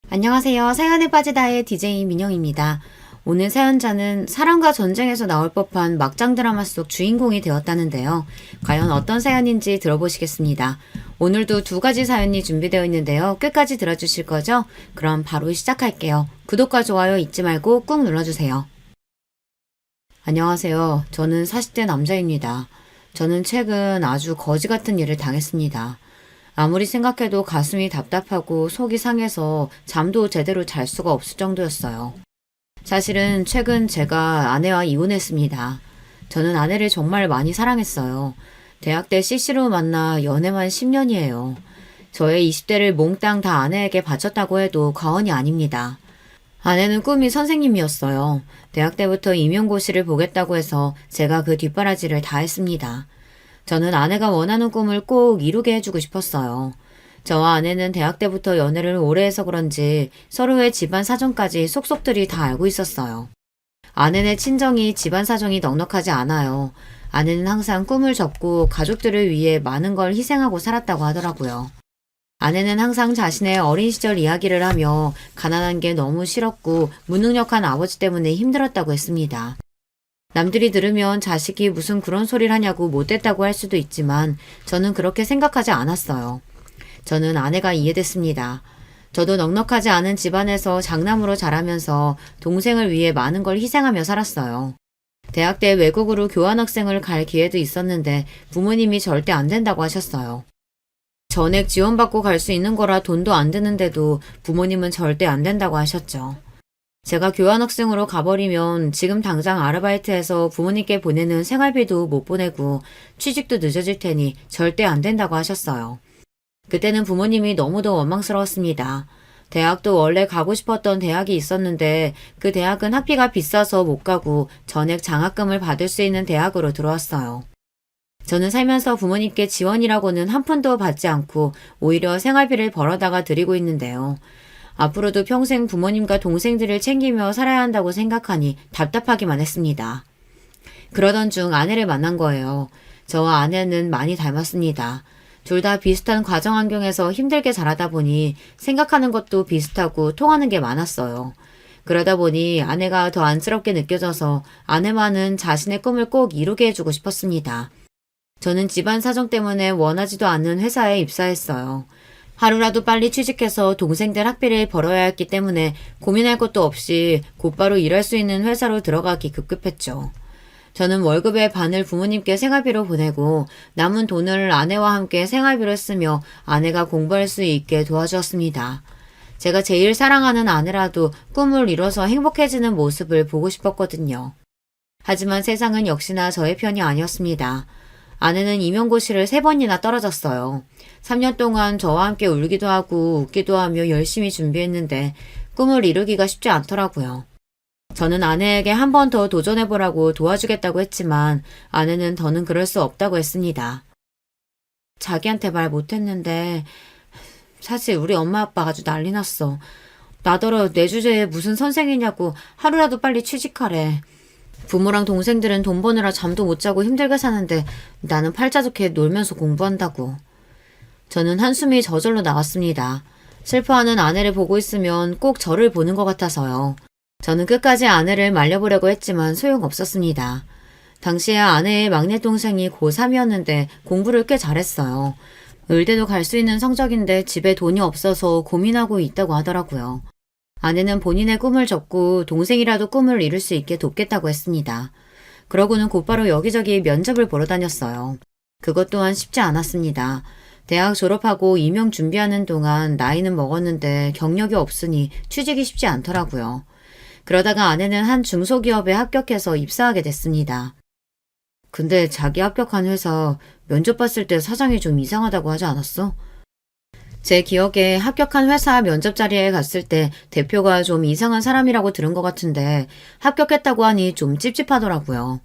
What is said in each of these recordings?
안녕하세요. 사연에 빠지다의 DJ 민영입니다. 오늘 사연자는 사랑과 전쟁에서 나올 법한 막장 드라마 속 주인공이 되었다는데요. 과연 어떤 사연인지 들어보시겠습니다. 오늘도 두 가지 사연이 준비되어 있는데요. 끝까지 들어주실 거죠? 그럼 바로 시작할게요. 구독과 좋아요 잊지 말고 꾹 눌러주세요. 안녕하세요. 저는 40대 남자입니다. 저는 최근 아주 거지 같은 일을 당했습니다. 아무리 생각해도 가슴이 답답하고 속이 상해서 잠도 제대로 잘 수가 없을 정도였어요. 사실은 최근 제가 아내와 이혼했습니다. 저는 아내를 정말 많이 사랑했어요. 대학 때 CC로 만나 연애만 10년이에요. 저의 20대를 몽땅 다 아내에게 바쳤다고 해도 과언이 아닙니다. 아내는 꿈이 선생님이었어요. 대학 때부터 임용고시를 보겠다고 해서 제가 그 뒷바라지를 다 했습니다. 저는 아내가 원하는 꿈을 꼭 이루게 해주고 싶었어요. 저와 아내는 대학 때부터 연애를 오래 해서 그런지 서로의 집안 사정까지 속속들이 다 알고 있었어요. 아내네 친정이 집안 사정이 넉넉하지 않아요. 아내는 항상 꿈을 접고 가족들을 위해 많은 걸 희생하고 살았다고 하더라고요. 아내는 항상 자신의 어린 시절 이야기를 하며 가난한 게 너무 싫었고 무능력한 아버지 때문에 힘들었다고 했습니다. 남들이 들으면 자식이 무슨 그런 소리를 하냐고 못됐다고 할 수도 있지만 저는 그렇게 생각하지 않았어요. 저는 아내가 이해됐습니다. 저도 넉넉하지 않은 집안에서 장남으로 자라면서 동생을 위해 많은 걸 희생하며 살았어요. 대학 때 외국으로 교환학생을 갈 기회도 있었는데 부모님이 절대 안 된다고 하셨어요. 전액 지원받고 갈 수 있는 거라 돈도 안 드는데도 부모님은 절대 안 된다고 하셨죠. 제가 교환학생으로 가버리면 지금 당장 아르바이트해서 부모님께 보내는 생활비도 못 보내고 취직도 늦어질 테니 절대 안 된다고 하셨어요. 그때는 부모님이 너무도 원망스러웠습니다. 대학도 원래 가고 싶었던 대학이 있었는데 그 대학은 학비가 비싸서 못 가고 전액 장학금을 받을 수 있는 대학으로 들어왔어요. 저는 살면서 부모님께 지원이라고는 한 푼도 받지 않고 오히려 생활비를 벌어다가 드리고 있는데요. 앞으로도 평생 부모님과 동생들을 챙기며 살아야 한다고 생각하니 답답하기만 했습니다. 그러던 중 아내를 만난 거예요. 저와 아내는 많이 닮았습니다. 둘 다 비슷한 가정 환경에서 힘들게 자라다 보니 생각하는 것도 비슷하고 통하는 게 많았어요. 그러다 보니 아내가 더 안쓰럽게 느껴져서 아내만은 자신의 꿈을 꼭 이루게 해주고 싶었습니다. 저는 집안 사정 때문에 원하지도 않는 회사에 입사했어요. 하루라도 빨리 취직해서 동생들 학비를 벌어야 했기 때문에 고민할 것도 없이 곧바로 일할 수 있는 회사로 들어가기 급급했죠. 저는 월급의 반을 부모님께 생활비로 보내고 남은 돈을 아내와 함께 생활비로 쓰며 아내가 공부할 수 있게 도와주었습니다. 제가 제일 사랑하는 아내라도 꿈을 이뤄서 행복해지는 모습을 보고 싶었거든요. 하지만 세상은 역시나 저의 편이 아니었습니다. 아내는 임용고시를 3번이나 떨어졌어요. 3년 동안 저와 함께 울기도 하고 웃기도 하며 열심히 준비했는데 꿈을 이루기가 쉽지 않더라고요. 저는 아내에게 한 번 더 도전해보라고 도와주겠다고 했지만 아내는 더는 그럴 수 없다고 했습니다. 자기한테 말 못했는데 사실 우리 엄마 아빠가 아주 난리 났어. 나더러 내 주제에 무슨 선생이냐고 하루라도 빨리 취직하래. 부모랑 동생들은 돈 버느라 잠도 못 자고 힘들게 사는데 나는 팔자 좋게 놀면서 공부한다고. 저는 한숨이 저절로 나왔습니다. 슬퍼하는 아내를 보고 있으면 꼭 저를 보는 것 같아서요. 저는 끝까지 아내를 말려보려고 했지만 소용없었습니다. 당시에 아내의 막내 동생이 고3이었는데 공부를 꽤 잘했어요. 의대도 갈 수 있는 성적인데 집에 돈이 없어서 고민하고 있다고 하더라고요. 아내는 본인의 꿈을 접고 동생이라도 꿈을 이룰 수 있게 돕겠다고 했습니다. 그러고는 곧바로 여기저기 면접을 보러 다녔어요. 그것 또한 쉽지 않았습니다. 대학 졸업하고 임용 준비하는 동안 나이는 먹었는데 경력이 없으니 취직이 쉽지 않더라고요. 그러다가 아내는 한 중소기업에 합격해서 입사하게 됐습니다. 근데 자기 합격한 회사 면접 봤을 때 사장이 좀 이상하다고 하지 않았어? 제 기억에 합격한 회사 면접 자리에 갔을 때 대표가 좀 이상한 사람이라고 들은 것 같은데 합격했다고 하니 좀 찝찝하더라고요.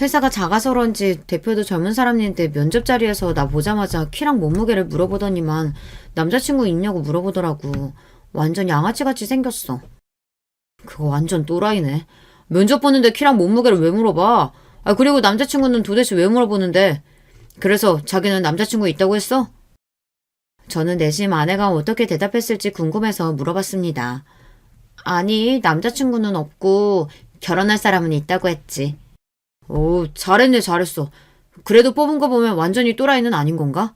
회사가 작아서 그런지 대표도 젊은 사람인데 면접 자리에서 나 보자마자 키랑 몸무게를 물어보더니만 남자친구 있냐고 물어보더라고. 완전 양아치같이 생겼어. 그거 완전 또라이네. 면접 보는데 키랑 몸무게를 왜 물어봐? 그리고 남자친구는 도대체 왜 물어보는데? 그래서 자기는 남자친구 있다고 했어? 저는 내심 아내가 어떻게 대답했을지 궁금해서 물어봤습니다. 아니, 남자친구는 없고 결혼할 사람은 있다고 했지. 오, 잘했네, 잘했어. 그래도 뽑은 거 보면 완전히 또라이는 아닌 건가?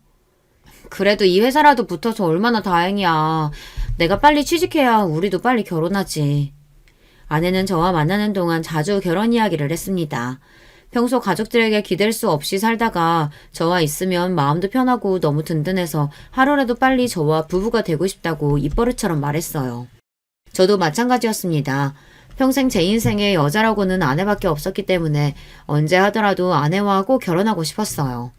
그래도 이 회사라도 붙어서 얼마나 다행이야. 내가 빨리 취직해야 우리도 빨리 결혼하지. 아내는 저와 만나는 동안 자주 결혼 이야기를 했습니다. 평소 가족들에게 기댈 수 없이 살다가 저와 있으면 마음도 편하고 너무 든든해서 하루라도 빨리 저와 부부가 되고 싶다고 입버릇처럼 말했어요. 저도 마찬가지였습니다. 평생 제 인생에 여자라고는 아내밖에 없었기 때문에 언제 하더라도 아내와 꼭 결혼하고 싶었어요.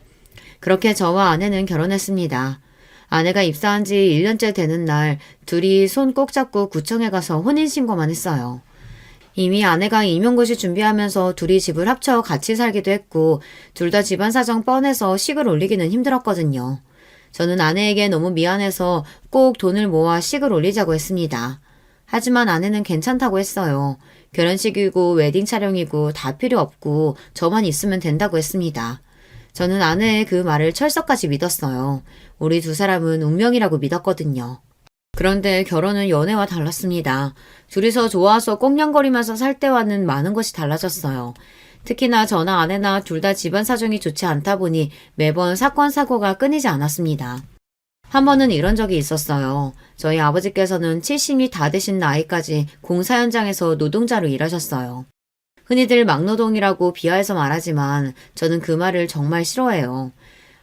그렇게 저와 아내는 결혼했습니다. 아내가 입사한 지 1년째 되는 날 둘이 손 꼭 잡고 구청에 가서 혼인신고만 했어요. 이미 아내가 임용고시 준비하면서 둘이 집을 합쳐 같이 살기도 했고 둘 다 집안 사정 뻔해서 식을 올리기는 힘들었거든요. 저는 아내에게 너무 미안해서 꼭 돈을 모아 식을 올리자고 했습니다. 하지만 아내는 괜찮다고 했어요. 결혼식이고 웨딩 촬영이고 다 필요 없고 저만 있으면 된다고 했습니다. 저는 아내의 그 말을 철석까지 믿었어요. 우리 두 사람은 운명이라고 믿었거든요. 그런데 결혼은 연애와 달랐습니다. 둘이서 좋아서 꽁냥거리면서 살 때와는 많은 것이 달라졌어요. 특히나 저나 아내나 둘 다 집안 사정이 좋지 않다 보니 매번 사건 사고가 끊이지 않았습니다. 한 번은 이런 적이 있었어요. 저희 아버지께서는 70이 다 되신 나이까지 공사 현장에서 노동자로 일하셨어요. 흔히들 막노동이라고 비하해서 말하지만 저는 그 말을 정말 싫어해요.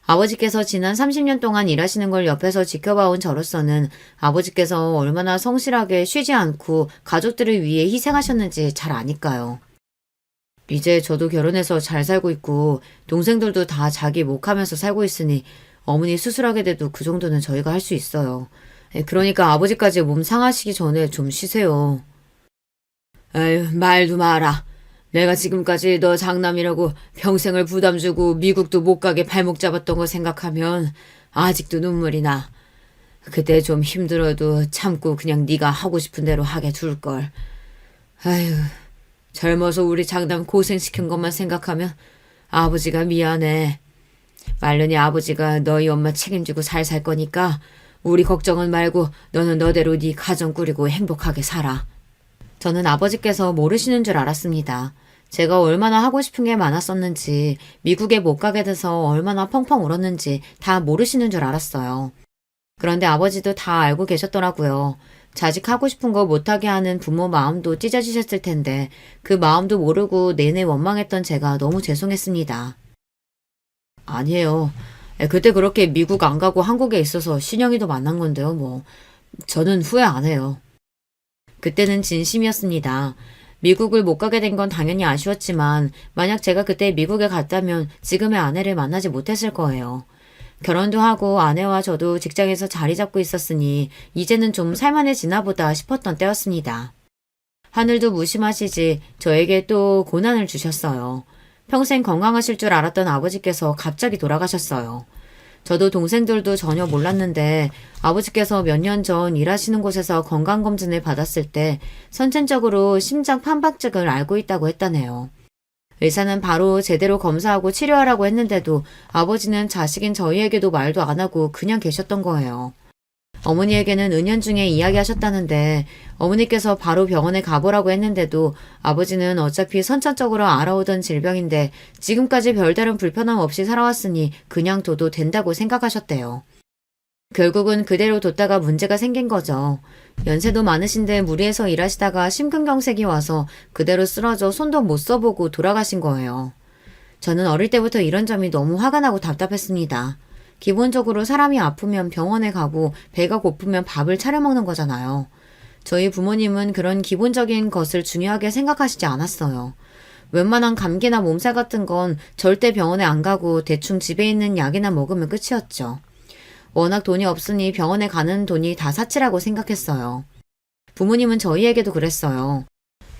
아버지께서 지난 30년 동안 일하시는 걸 옆에서 지켜봐온 저로서는 아버지께서 얼마나 성실하게 쉬지 않고 가족들을 위해 희생하셨는지 잘 아니까요. 이제 저도 결혼해서 잘 살고 있고 동생들도 다 자기 목하면서 살고 있으니 어머니 수술하게 돼도 그 정도는 저희가 할 수 있어요. 그러니까 아버지까지 몸 상하시기 전에 좀 쉬세요. 에휴, 말도 마라. 내가 지금까지 너 장남이라고 평생을 부담 주고 미국도 못 가게 발목 잡았던 거 생각하면 아직도 눈물이 나. 그때 좀 힘들어도 참고 그냥 네가 하고 싶은 대로 하게 둘걸. 아휴, 젊어서 우리 장남 고생시킨 것만 생각하면 아버지가 미안해. 말년이 아버지가 너희 엄마 책임지고 잘 살 거니까 우리 걱정은 말고 너는 너대로 네 가정 꾸리고 행복하게 살아. 저는 아버지께서 모르시는 줄 알았습니다. 제가 얼마나 하고 싶은 게 많았었는지, 미국에 못 가게 돼서 얼마나 펑펑 울었는지 다 모르시는 줄 알았어요. 그런데 아버지도 다 알고 계셨더라고요. 자식 하고 싶은 거 못하게 하는 부모 마음도 찢어지셨을 텐데 그 마음도 모르고 내내 원망했던 제가 너무 죄송했습니다. 아니에요. 그때 그렇게 미국 안 가고 한국에 있어서 신영이도 만난 건데요, 뭐. 저는 후회 안 해요. 그때는 진심이었습니다. 미국을 못 가게 된 건 당연히 아쉬웠지만 만약 제가 그때 미국에 갔다면 지금의 아내를 만나지 못했을 거예요. 결혼도 하고 아내와 저도 직장에서 자리 잡고 있었으니 이제는 좀 살만해지나 보다 싶었던 때였습니다. 하늘도 무심하시지 저에게 또 고난을 주셨어요. 평생 건강하실 줄 알았던 아버지께서 갑자기 돌아가셨어요. 저도 동생들도 전혀 몰랐는데 아버지께서 몇 년 전 일하시는 곳에서 건강검진을 받았을 때 선천적으로 심장 판박증을 앓고 있다고 했다네요. 의사는 바로 제대로 검사하고 치료하라고 했는데도 아버지는 자식인 저희에게도 말도 안 하고 그냥 계셨던 거예요. 어머니에게는 은연중에 이야기하셨다는데 어머니께서 바로 병원에 가보라고 했는데도 아버지는 어차피 선천적으로 알아오던 질병인데 지금까지 별다른 불편함 없이 살아왔으니 그냥 둬도 된다고 생각하셨대요. 결국은 그대로 뒀다가 문제가 생긴 거죠. 연세도 많으신데 무리해서 일하시다가 심근경색이 와서 그대로 쓰러져 손도 못 써보고 돌아가신 거예요. 저는 어릴 때부터 이런 점이 너무 화가 나고 답답했습니다. 기본적으로 사람이 아프면 병원에 가고 배가 고프면 밥을 차려 먹는 거잖아요. 저희 부모님은 그런 기본적인 것을 중요하게 생각하시지 않았어요. 웬만한 감기나 몸살 같은 건 절대 병원에 안 가고 대충 집에 있는 약이나 먹으면 끝이었죠. 워낙 돈이 없으니 병원에 가는 돈이 다 사치라고 생각했어요. 부모님은 저희에게도 그랬어요.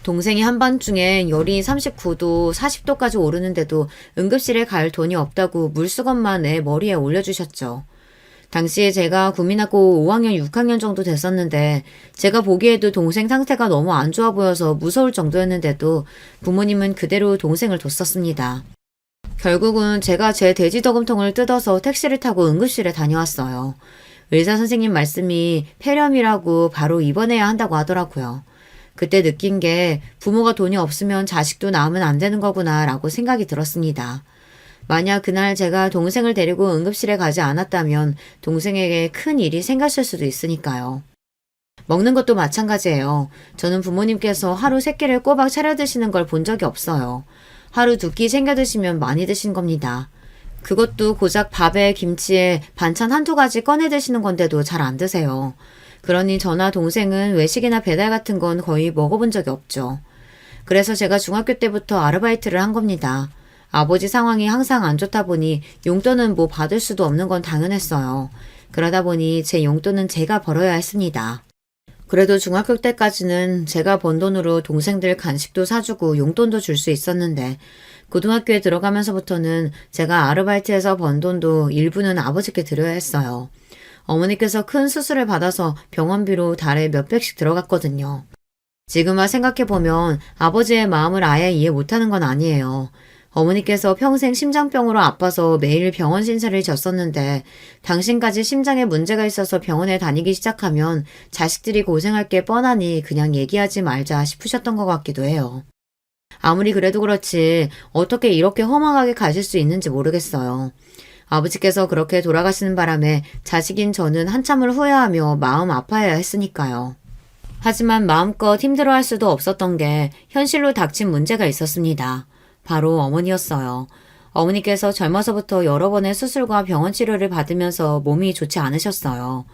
동생이 한밤중에 열이 39도, 40도까지 오르는데도 응급실에 갈 돈이 없다고 물수건만 애 머리에 올려주셨죠. 당시에 제가 국민학교 5학년, 6학년 정도 됐었는데 제가 보기에도 동생 상태가 너무 안 좋아 보여서 무서울 정도였는데도 부모님은 그대로 동생을 뒀었습니다. 결국은 제가 제 돼지저금통을 뜯어서 택시를 타고 응급실에 다녀왔어요. 의사 선생님 말씀이 폐렴이라고 바로 입원해야 한다고 하더라고요. 그때 느낀 게 부모가 돈이 없으면 자식도 낳으면 안 되는 거구나 라고 생각이 들었습니다. 만약 그날 제가 동생을 데리고 응급실에 가지 않았다면 동생에게 큰 일이 생겼을 수도 있으니까요. 먹는 것도 마찬가지예요. 저는 부모님께서 하루 3끼를 꼬박 차려 드시는 걸 본 적이 없어요. 하루 2끼 챙겨 드시면 많이 드신 겁니다. 그것도 고작 밥에 김치에 반찬 한두 가지 꺼내 드시는 건데도 잘 안 드세요. 그러니 저나 동생은 외식이나 배달 같은 건 거의 먹어본 적이 없죠. 그래서 제가 중학교 때부터 아르바이트를 한 겁니다. 아버지 상황이 항상 안 좋다 보니 용돈은 뭐 받을 수도 없는 건 당연했어요. 그러다 보니 제 용돈은 제가 벌어야 했습니다. 그래도 중학교 때까지는 제가 번 돈으로 동생들 간식도 사주고 용돈도 줄 수 있었는데 고등학교에 들어가면서부터는 제가 아르바이트해서 번 돈도 일부는 아버지께 드려야 했어요. 어머니께서 큰 수술을 받아서 병원비로 달에 몇백씩 들어갔거든요. 지금만 생각해보면 아버지의 마음을 아예 이해 못하는 건 아니에요. 어머니께서 평생 심장병으로 아파서 매일 병원 신세를 졌었는데 당신까지 심장에 문제가 있어서 병원에 다니기 시작하면 자식들이 고생할 게 뻔하니 그냥 얘기하지 말자 싶으셨던 것 같기도 해요. 아무리 그래도 그렇지 어떻게 이렇게 허망하게 가실 수 있는지 모르겠어요. 아버지께서 그렇게 돌아가시는 바람에 자식인 저는 한참을 후회하며 마음 아파해야 했으니까요. 하지만 마음껏 힘들어할 수도 없었던 게 현실로 닥친 문제가 있었습니다. 바로 어머니였어요. 어머니께서 젊어서부터 여러 번의 수술과 병원 치료를 받으면서 몸이 좋지 않으셨어요.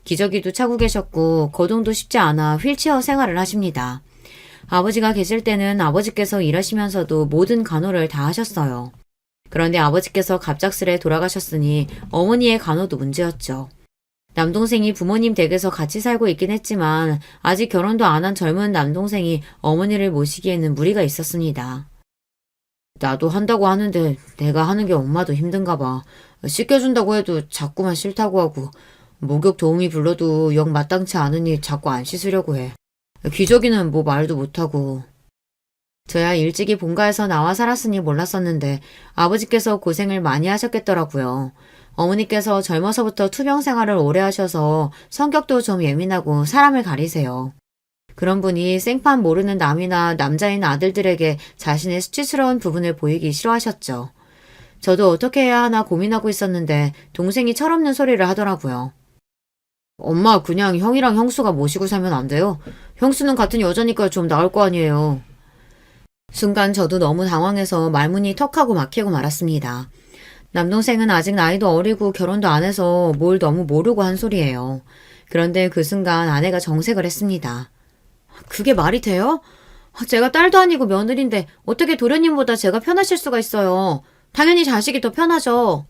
기저귀도 차고 계셨고 거동도 쉽지 않아 휠체어 생활을 하십니다. 아버지가 계실 때는 아버지께서 일하시면서도 모든 간호를 다 하셨어요. 그런데 아버지께서 갑작스레 돌아가셨으니 어머니의 간호도 문제였죠. 남동생이 부모님 댁에서 같이 살고 있긴 했지만 아직 결혼도 안 한 젊은 남동생이 어머니를 모시기에는 무리가 있었습니다. 나도 한다고 하는데 내가 하는 게 엄마도 힘든가 봐. 씻겨준다고 해도 자꾸만 싫다고 하고 목욕 도우미 불러도 영 마땅치 않으니 자꾸 안 씻으려고 해. 기저귀는 뭐 말도 못하고. 저야 일찍이 본가에서 나와 살았으니 몰랐었는데 아버지께서 고생을 많이 하셨겠더라고요. 어머니께서 젊어서부터 투병 생활을 오래 하셔서 성격도 좀 예민하고 사람을 가리세요. 그런 분이 생판 모르는 남이나 남자인 아들들에게 자신의 수치스러운 부분을 보이기 싫어하셨죠. 저도 어떻게 해야 하나 고민하고 있었는데 동생이 철없는 소리를 하더라고요. 엄마 그냥 형이랑 형수가 모시고 살면 안 돼요? 형수는 같은 여자니까 좀 나을 거 아니에요. 순간 저도 너무 당황해서 말문이 턱하고 막히고 말았습니다. 남동생은 아직 나이도 어리고 결혼도 안 해서 뭘 너무 모르고 한 소리예요. 그런데 그 순간 아내가 정색을 했습니다. 그게 말이 돼요? 제가 딸도 아니고 며느리인데 어떻게 도련님보다 제가 편하실 수가 있어요. 당연히 자식이 더 편하죠.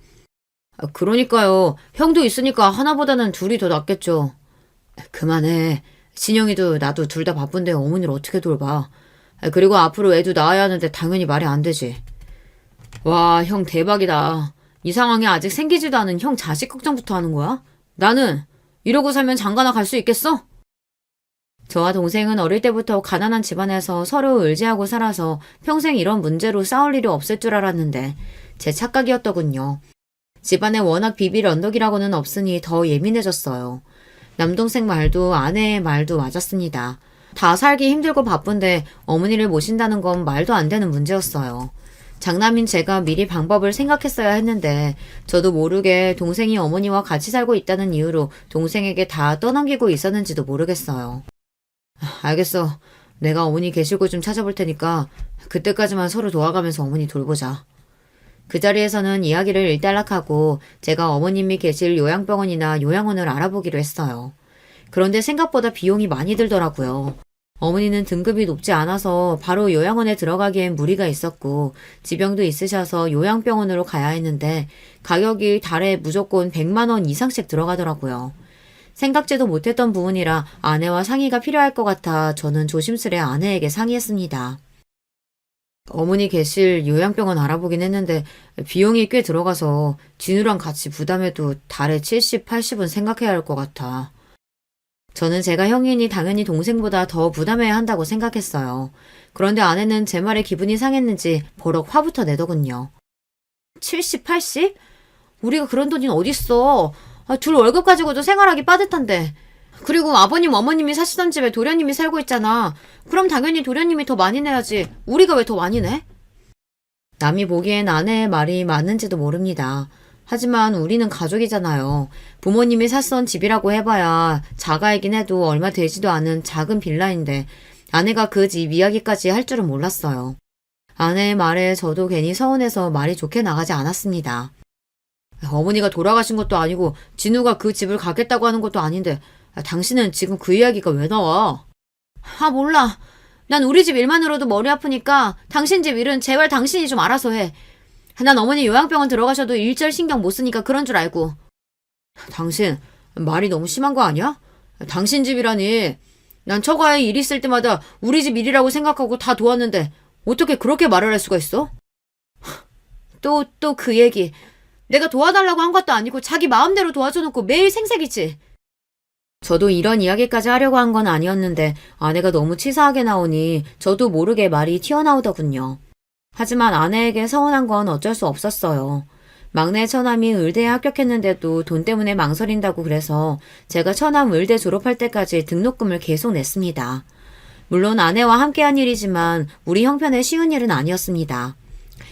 그러니까요. 형도 있으니까 하나보다는 둘이 더 낫겠죠. 그만해. 진영이도 나도 둘 다 바쁜데 어머니를 어떻게 돌봐. 그리고 앞으로 애도 낳아야 하는데 당연히 말이 안 되지. 와, 형 대박이다. 이 상황에 아직 생기지도 않은 형 자식 걱정부터 하는 거야? 나는 이러고 살면 장가나 갈 수 있겠어? 저와 동생은 어릴 때부터 가난한 집안에서 서로 의지하고 살아서 평생 이런 문제로 싸울 일이 없을 줄 알았는데 제 착각이었더군요. 집안에 워낙 비빌 언덕이라고는 없으니 더 예민해졌어요. 남동생 말도 아내의 말도 맞았습니다. 다 살기 힘들고 바쁜데 어머니를 모신다는 건 말도 안 되는 문제였어요. 장남인 제가 미리 방법을 생각했어야 했는데 저도 모르게 동생이 어머니와 같이 살고 있다는 이유로 동생에게 다 떠넘기고 있었는지도 모르겠어요. 알겠어. 내가 어머니 계실 곳 좀 찾아볼 테니까 그때까지만 서로 도와가면서 어머니 돌보자. 그 자리에서는 이야기를 일단락하고 제가 어머님이 계실 요양병원이나 요양원을 알아보기로 했어요. 그런데 생각보다 비용이 많이 들더라고요. 어머니는 등급이 높지 않아서 바로 요양원에 들어가기엔 무리가 있었고 지병도 있으셔서 요양병원으로 가야 했는데 가격이 달에 무조건 100만 원 이상씩 들어가더라고요. 생각지도 못했던 부분이라 아내와 상의가 필요할 것 같아 저는 조심스레 아내에게 상의했습니다. 어머니 계실 요양병원 알아보긴 했는데 비용이 꽤 들어가서 진우랑 같이 부담해도 달에 70, 80은 생각해야 할 것 같아. 저는 제가 형이니 당연히 동생보다 더 부담해야 한다고 생각했어요. 그런데 아내는 제 말에 기분이 상했는지 버럭 화부터 내더군요. 70, 80? 우리가 그런 돈이 어딨어. 둘 월급 가지고도 생활하기 빠듯한데. 그리고 아버님, 어머님이 사시던 집에 도련님이 살고 있잖아. 그럼 당연히 도련님이 더 많이 내야지. 우리가 왜 더 많이 내? 남이 보기엔 아내의 말이 맞는지도 모릅니다. 하지만 우리는 가족이잖아요. 부모님이 샀던 집이라고 해봐야 자가이긴 해도 얼마 되지도 않은 작은 빌라인데 아내가 그 집 이야기까지 할 줄은 몰랐어요. 아내의 말에 저도 괜히 서운해서 말이 좋게 나가지 않았습니다. 어머니가 돌아가신 것도 아니고 진우가 그 집을 가겠다고 하는 것도 아닌데 당신은 지금 그 이야기가 왜 나와? 몰라. 난 우리 집 일만으로도 머리 아프니까 당신 집 일은 제발 당신이 좀 알아서 해. 난 어머니 요양병원 들어가셔도 일절 신경 못 쓰니까 그런 줄 알고. 당신 말이 너무 심한 거 아니야? 당신 집이라니. 난 처가에 일 있을 때마다 우리 집 일이라고 생각하고 다 도왔는데 어떻게 그렇게 말을 할 수가 있어? 또 그 얘기. 내가 도와달라고 한 것도 아니고 자기 마음대로 도와줘놓고 매일 생색이지. 저도 이런 이야기까지 하려고 한 건 아니었는데 아내가 너무 치사하게 나오니 저도 모르게 말이 튀어나오더군요. 하지만 아내에게 서운한 건 어쩔 수 없었어요. 막내 처남이 의대에 합격했는데도 돈 때문에 망설인다고 그래서 제가 처남 의대 졸업할 때까지 등록금을 계속 냈습니다. 물론 아내와 함께한 일이지만 우리 형편에 쉬운 일은 아니었습니다.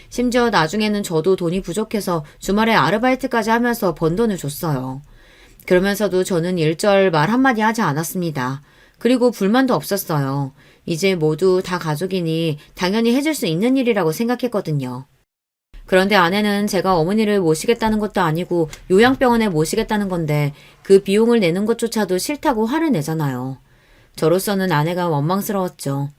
심지어 나중에는 저도 돈이 부족해서 주말에 아르바이트까지 하면서 번 돈을 줬어요. 그러면서도 저는 일절 말 한마디 하지 않았습니다. 그리고 불만도 없었어요. 이제 모두 다 가족이니 당연히 해줄 수 있는 일이라고 생각했거든요. 그런데 아내는 제가 어머니를 모시겠다는 것도 아니고 요양병원에 모시겠다는 건데 그 비용을 내는 것조차도 싫다고 화를 내잖아요. 저로서는 아내가 원망스러웠죠.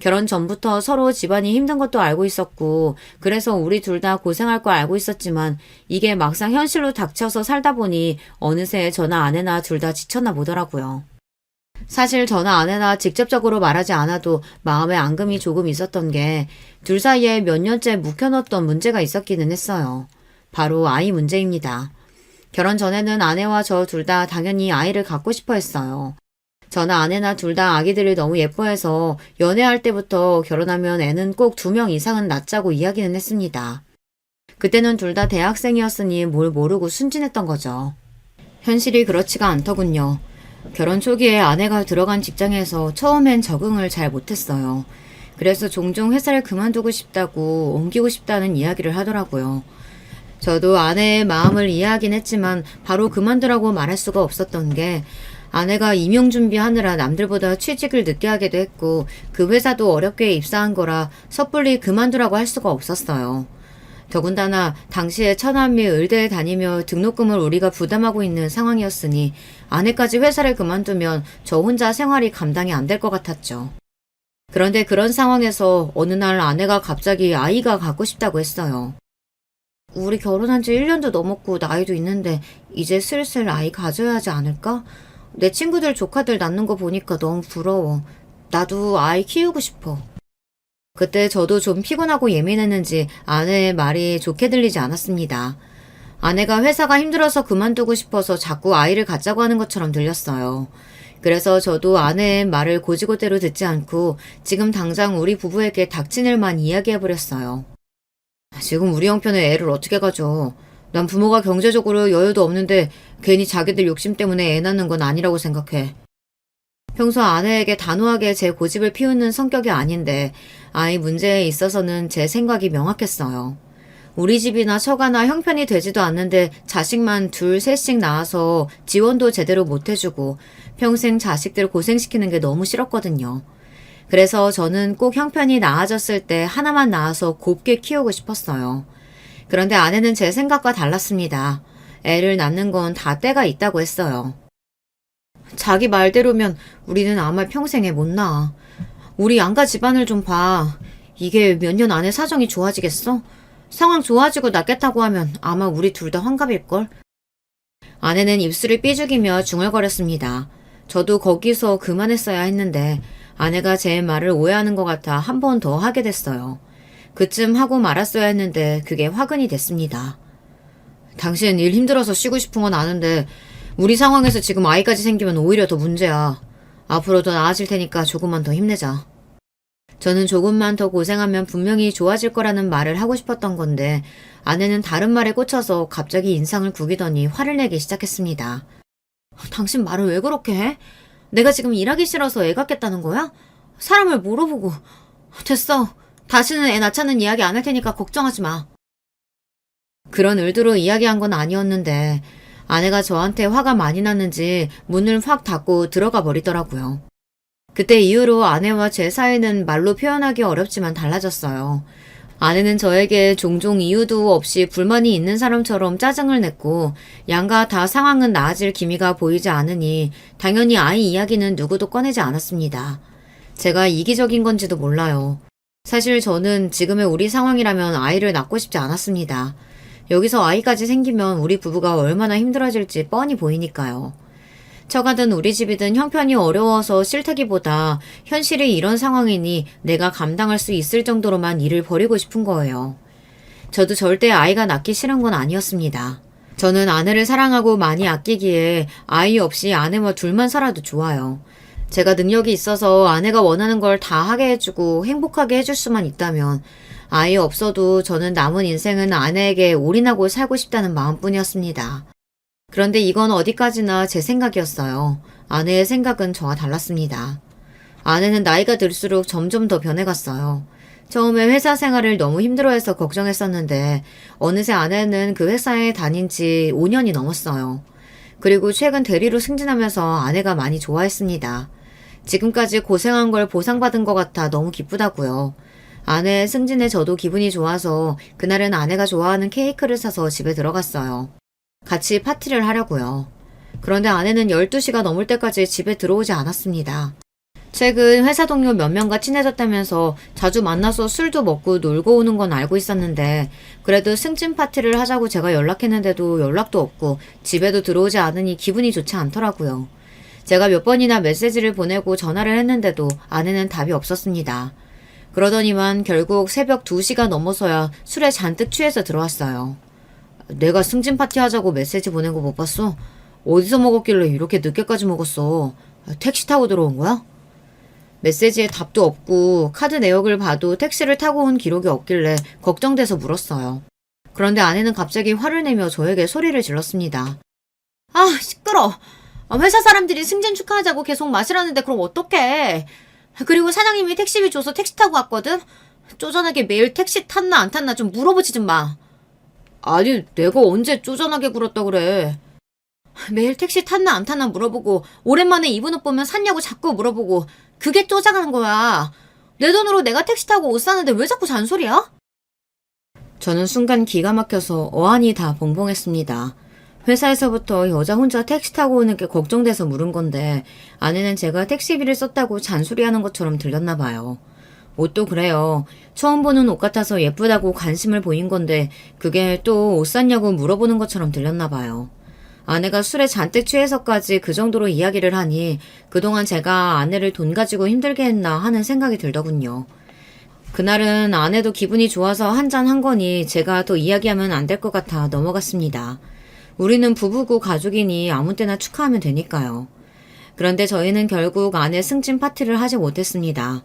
결혼 전부터 서로 집안이 힘든 것도 알고 있었고 그래서 우리 둘 다 고생할 거 알고 있었지만 이게 막상 현실로 닥쳐서 살다 보니 어느새 저나 아내나 둘 다 지쳤나 보더라고요. 사실 저나 아내나 직접적으로 말하지 않아도 마음에 앙금이 조금 있었던 게 둘 사이에 몇 년째 묵혀놓던 문제가 있었기는 했어요. 바로 아이 문제입니다. 결혼 전에는 아내와 저 둘 다 당연히 아이를 갖고 싶어 했어요. 저나 아내나 둘 다 아기들을 너무 예뻐해서 연애할 때부터 결혼하면 애는 꼭 2명 이상은 낳자고 이야기는 했습니다. 그때는 둘 다 대학생이었으니 뭘 모르고 순진했던 거죠. 현실이 그렇지가 않더군요. 결혼 초기에 아내가 들어간 직장에서 처음엔 적응을 잘 못했어요. 그래서 종종 회사를 그만두고 싶다고 옮기고 싶다는 이야기를 하더라고요. 저도 아내의 마음을 이해하긴 했지만 바로 그만두라고 말할 수가 없었던 게 아내가 임용 준비하느라 남들보다 취직을 늦게 하기도 했고 그 회사도 어렵게 입사한 거라 섣불리 그만두라고 할 수가 없었어요. 더군다나 당시에 처남이 의대에 다니며 등록금을 우리가 부담하고 있는 상황이었으니 아내까지 회사를 그만두면 저 혼자 생활이 감당이 안 될 것 같았죠. 그런데 그런 상황에서 어느 날 아내가 갑자기 아이가 갖고 싶다고 했어요. 우리 결혼한 지 1년도 넘었고 나이도 있는데 이제 슬슬 아이 가져야 하지 않을까? 내 친구들 조카들 낳는 거 보니까 너무 부러워. 나도 아이 키우고 싶어. 그때 저도 좀 피곤하고 예민했는지 아내의 말이 좋게 들리지 않았습니다. 아내가 회사가 힘들어서 그만두고 싶어서 자꾸 아이를 갖자고 하는 것처럼 들렸어요. 그래서 저도 아내의 말을 고지고대로 듣지 않고 지금 당장 우리 부부에게 닥친 일만 이야기해버렸어요. 지금 우리 형편에 애를 어떻게 가져? 난 부모가 경제적으로 여유도 없는데 괜히 자기들 욕심 때문에 애 낳는 건 아니라고 생각해. 평소 아내에게 단호하게 제 고집을 피우는 성격이 아닌데 아이 문제에 있어서는 제 생각이 명확했어요. 우리 집이나 처가나 형편이 되지도 않는데 자식만 둘, 셋씩 낳아서 지원도 제대로 못 해주고 평생 자식들 고생시키는 게 너무 싫었거든요. 그래서 저는 꼭 형편이 나아졌을 때 하나만 낳아서 곱게 키우고 싶었어요. 그런데 아내는 제 생각과 달랐습니다. 애를 낳는 건 다 때가 있다고 했어요. 자기 말대로면 우리는 아마 평생에 못 낳아. 우리 양가 집안을 좀 봐. 이게 몇 년 안에 사정이 좋아지겠어? 상황 좋아지고 낫겠다고 하면 아마 우리 둘 다 환갑일걸? 아내는 입술을 삐죽이며 중얼거렸습니다. 저도 거기서 그만했어야 했는데 아내가 제 말을 오해하는 것 같아 한 번 더 하게 됐어요. 그쯤 하고 말았어야 했는데 그게 화근이 됐습니다. 당신 일 힘들어서 쉬고 싶은 건 아는데 우리 상황에서 지금 아이까지 생기면 오히려 더 문제야. 앞으로 더 나아질 테니까 조금만 더 힘내자. 저는 조금만 더 고생하면 분명히 좋아질 거라는 말을 하고 싶었던 건데 아내는 다른 말에 꽂혀서 갑자기 인상을 구기더니 화를 내기 시작했습니다. 당신 말을 왜 그렇게 해? 내가 지금 일하기 싫어서 애 갖겠다는 거야? 사람을 물어보고. 됐어. 다시는 애 낳자는 이야기 안 할 테니까 걱정하지 마. 그런 의도로 이야기한 건 아니었는데 아내가 저한테 화가 많이 났는지 문을 확 닫고 들어가 버리더라고요. 그때 이후로 아내와 제 사이는 말로 표현하기 어렵지만 달라졌어요. 아내는 저에게 종종 이유도 없이 불만이 있는 사람처럼 짜증을 냈고 양가 다 상황은 나아질 기미가 보이지 않으니 당연히 아이 이야기는 누구도 꺼내지 않았습니다. 제가 이기적인 건지도 몰라요. 사실 저는 지금의 우리 상황이라면 아이를 낳고 싶지 않았습니다. 여기서 아이까지 생기면 우리 부부가 얼마나 힘들어질지 뻔히 보이니까요. 처가든 우리 집이든 형편이 어려워서 싫다기보다 현실이 이런 상황이니 내가 감당할 수 있을 정도로만 일을 벌이고 싶은 거예요. 저도 절대 아이가 낳기 싫은 건 아니었습니다. 저는 아내를 사랑하고 많이 아끼기에 아이 없이 아내와 둘만 살아도 좋아요. 제가 능력이 있어서 아내가 원하는 걸 다 하게 해주고 행복하게 해줄 수만 있다면 아이 없어도 저는 남은 인생은 아내에게 올인하고 살고 싶다는 마음뿐이었습니다. 그런데 이건 어디까지나 제 생각이었어요. 아내의 생각은 저와 달랐습니다. 아내는 나이가 들수록 점점 더 변해갔어요. 처음에 회사 생활을 너무 힘들어해서 걱정했었는데 어느새 아내는 그 회사에 다닌 지 5년이 넘었어요. 그리고 최근 대리로 승진하면서 아내가 많이 좋아했습니다. 지금까지 고생한 걸 보상받은 것 같아 너무 기쁘다고요. 아내의 승진에 저도 기분이 좋아서 그날은 아내가 좋아하는 케이크를 사서 집에 들어갔어요. 같이 파티를 하려고요. 그런데 아내는 12시가 넘을 때까지 집에 들어오지 않았습니다. 최근 회사 동료 몇 명과 친해졌다면서 자주 만나서 술도 먹고 놀고 오는 건 알고 있었는데 그래도 승진 파티를 하자고 제가 연락했는데도 연락도 없고 집에도 들어오지 않으니 기분이 좋지 않더라고요. 제가 몇 번이나 메시지를 보내고 전화를 했는데도 아내는 답이 없었습니다. 그러더니만 결국 새벽 2시가 넘어서야 술에 잔뜩 취해서 들어왔어요. 내가 승진 파티 하자고 메시지 보낸 거 못 봤어? 어디서 먹었길래 이렇게 늦게까지 먹었어? 택시 타고 들어온 거야? 메시지에 답도 없고 카드 내역을 봐도 택시를 타고 온 기록이 없길래 걱정돼서 물었어요. 그런데 아내는 갑자기 화를 내며 저에게 소리를 질렀습니다. 아, 시끄러. 회사 사람들이 승진 축하하자고 계속 마시라는데 그럼 어떡해. 그리고 사장님이 택시비 줘서 택시 타고 왔거든? 쪼잔하게 매일 택시 탔나 안 탔나 좀 물어보지 좀 마. 아니, 내가 언제 쪼잔하게 굴었다 그래. 매일 택시 탔나 안 탔나 물어보고 오랜만에 입은 옷 보면 샀냐고 자꾸 물어보고 그게 쪼잔한 거야. 내 돈으로 내가 택시 타고 옷 사는데 왜 자꾸 잔소리야? 저는 순간 기가 막혀서 어안이 다 벙벙했습니다. 회사에서부터 여자 혼자 택시 타고 오는 게 걱정돼서 물은 건데 아내는 제가 택시비를 썼다고 잔소리하는 것처럼 들렸나 봐요. 옷도 그래요. 처음 보는 옷 같아서 예쁘다고 관심을 보인 건데 그게 또 옷 샀냐고 물어보는 것처럼 들렸나 봐요. 아내가 술에 잔뜩 취해서까지 그 정도로 이야기를 하니 그동안 제가 아내를 돈 가지고 힘들게 했나 하는 생각이 들더군요. 그날은 아내도 기분이 좋아서 한잔 한 거니 제가 더 이야기하면 안 될 것 같아 넘어갔습니다. 우리는 부부고 가족이니 아무 때나 축하하면 되니까요. 그런데 저희는 결국 아내 승진 파티를 하지 못했습니다.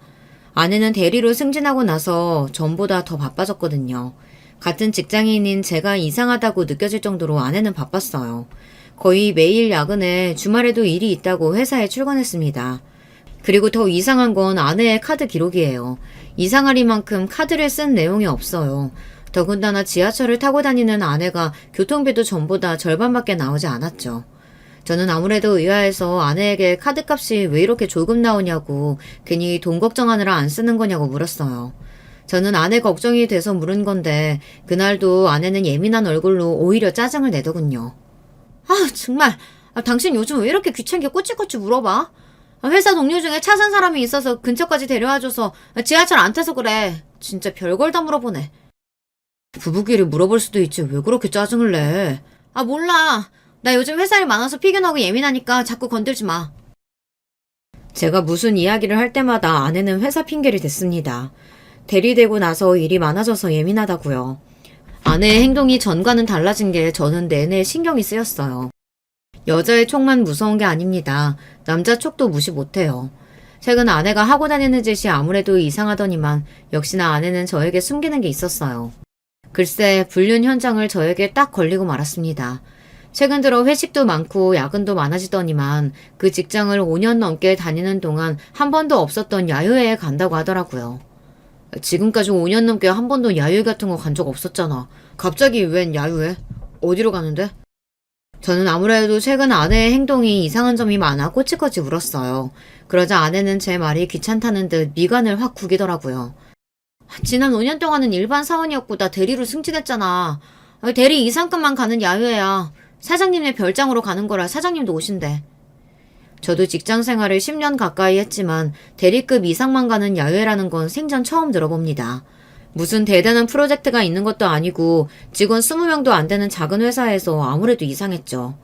아내는 대리로 승진하고 나서 전보다 더 바빠졌거든요. 같은 직장인인 제가 이상하다고 느껴질 정도로 아내는 바빴어요. 거의 매일 야근에 주말에도 일이 있다고 회사에 출근했습니다. 그리고 더 이상한 건 아내의 카드 기록이에요. 이상하리만큼 카드를 쓴 내용이 없어요. 더군다나 지하철을 타고 다니는 아내가 교통비도 전보다 절반밖에 나오지 않았죠. 저는 아무래도 의아해서 아내에게 카드값이 왜 이렇게 조금 나오냐고 괜히 돈 걱정하느라 안 쓰는 거냐고 물었어요. 저는 아내 걱정이 돼서 물은 건데 그날도 아내는 예민한 얼굴로 오히려 짜증을 내더군요. 아 정말 당신 요즘 왜 이렇게 귀찮게 꼬치꼬치 물어봐? 회사 동료 중에 차 산 사람이 있어서 근처까지 데려와줘서 지하철 안 타서 그래. 진짜 별걸 다 물어보네. 부부끼리 물어볼 수도 있지 왜 그렇게 짜증을 내. 아 몰라. 나 요즘 회사 일 많아서 피곤하고 예민하니까 자꾸 건들지 마. 제가 무슨 이야기를 할 때마다 아내는 회사 핑계를 댔습니다. 대리되고 나서 일이 많아져서 예민하다고요. 아내의 행동이 전과는 달라진 게 저는 내내 신경이 쓰였어요. 여자의 촉만 무서운 게 아닙니다. 남자 촉도 무시 못해요. 최근 아내가 하고 다니는 짓이 아무래도 이상하더니만 역시나 아내는 저에게 숨기는 게 있었어요. 글쎄, 불륜 현장을 저에게 딱 걸리고 말았습니다. 최근 들어 회식도 많고 야근도 많아지더니만 그 직장을 5년 넘게 다니는 동안 한 번도 없었던 야유회에 간다고 하더라고요. 지금까지 5년 넘게 한 번도 야유회 같은 거 간 적 없었잖아. 갑자기 웬 야유회? 어디로 가는데? 저는 아무래도 최근 아내의 행동이 이상한 점이 많아 꼬치꼬치 울었어요. 그러자 아내는 제 말이 귀찮다는 듯 미간을 확 구기더라고요. 지난 5년 동안은 일반 사원이었고 나 대리로 승진했잖아. 대리 이상급만 가는 야유회야. 사장님의 별장으로 가는 거라 사장님도 오신대. 저도 직장 생활을 10년 가까이 했지만 대리급 이상만 가는 야유회라는 건 생전 처음 들어봅니다. 무슨 대단한 프로젝트가 있는 것도 아니고 직원 20명도 안 되는 작은 회사에서 아무래도 이상했죠.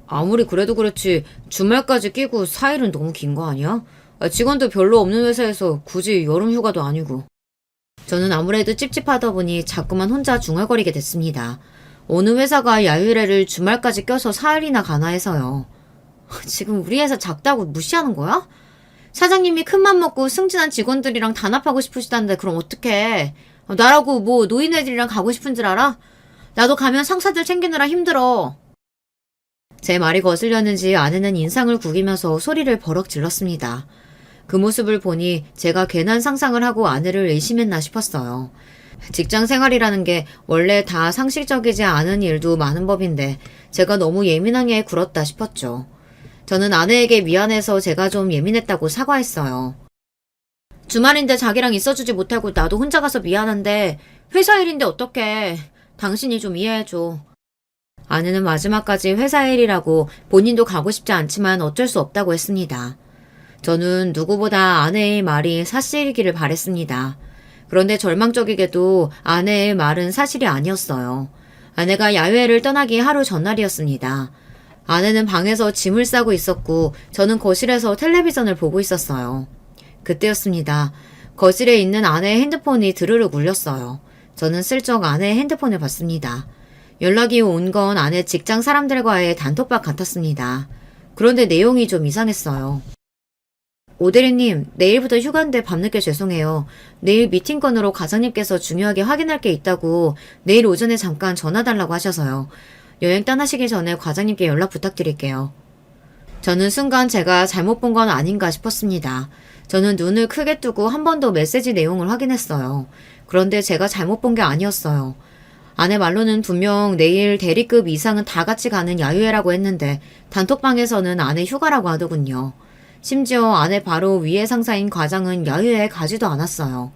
아무리 그래도 그렇지 주말까지 끼고 4일은 너무 긴 거 아니야? 직원도 별로 없는 회사에서 굳이 여름 휴가도 아니고. 저는 아무래도 찝찝하다 보니 자꾸만 혼자 중얼거리게 됐습니다. 어느 회사가 야유회를 주말까지 껴서 4일이나 가나 해서요. 지금 우리 회사 작다고 무시하는 거야? 사장님이 큰맘 먹고 승진한 직원들이랑 단합하고 싶으시다는데 그럼 어떡해. 나라고 뭐 노인네들이랑 가고 싶은 줄 알아? 나도 가면 상사들 챙기느라 힘들어. 제 말이 거슬렸는지 아내는 인상을 구기면서 소리를 버럭 질렀습니다. 그 모습을 보니 제가 괜한 상상을 하고 아내를 의심했나 싶었어요. 직장 생활이라는 게 원래 다 상식적이지 않은 일도 많은 법인데 제가 너무 예민하게 굴었다 싶었죠. 저는 아내에게 미안해서 제가 좀 예민했다고 사과했어요. 주말인데 자기랑 있어주지 못하고 나도 혼자 가서 미안한데 회사 일인데 어떡해. 당신이 좀 이해해줘. 아내는 마지막까지 회사 일이라고 본인도 가고 싶지 않지만 어쩔 수 없다고 했습니다. 저는 누구보다 아내의 말이 사실이기를 바랬습니다. 그런데 절망적이게도 아내의 말은 사실이 아니었어요. 아내가 야외를 떠나기 하루 전날이었습니다. 아내는 방에서 짐을 싸고 있었고 저는 거실에서 텔레비전을 보고 있었어요. 그때였습니다. 거실에 있는 아내의 핸드폰이 드르륵 울렸어요. 저는 슬쩍 아내의 핸드폰을 봤습니다. 연락이 온 건 아내 직장 사람들과의 단톡방 같았습니다. 그런데 내용이 좀 이상했어요. 오대리님, 내일부터 휴가인데 밤늦게 죄송해요. 내일 미팅 건으로 과장님께서 중요하게 확인할 게 있다고 내일 오전에 잠깐 전화 달라고 하셔서요. 여행 떠나시기 전에 과장님께 연락 부탁드릴게요. 저는 순간 제가 잘못 본 건 아닌가 싶었습니다. 저는 눈을 크게 뜨고 한 번 더 메시지 내용을 확인했어요. 그런데 제가 잘못 본 게 아니었어요. 아내 말로는 분명 내일 대리급 이상은 다 같이 가는 야유회라고 했는데 단톡방에서는 아내 휴가라고 하더군요. 심지어 아내 바로 위에 상사인 과장은 야유회에 가지도 않았어요.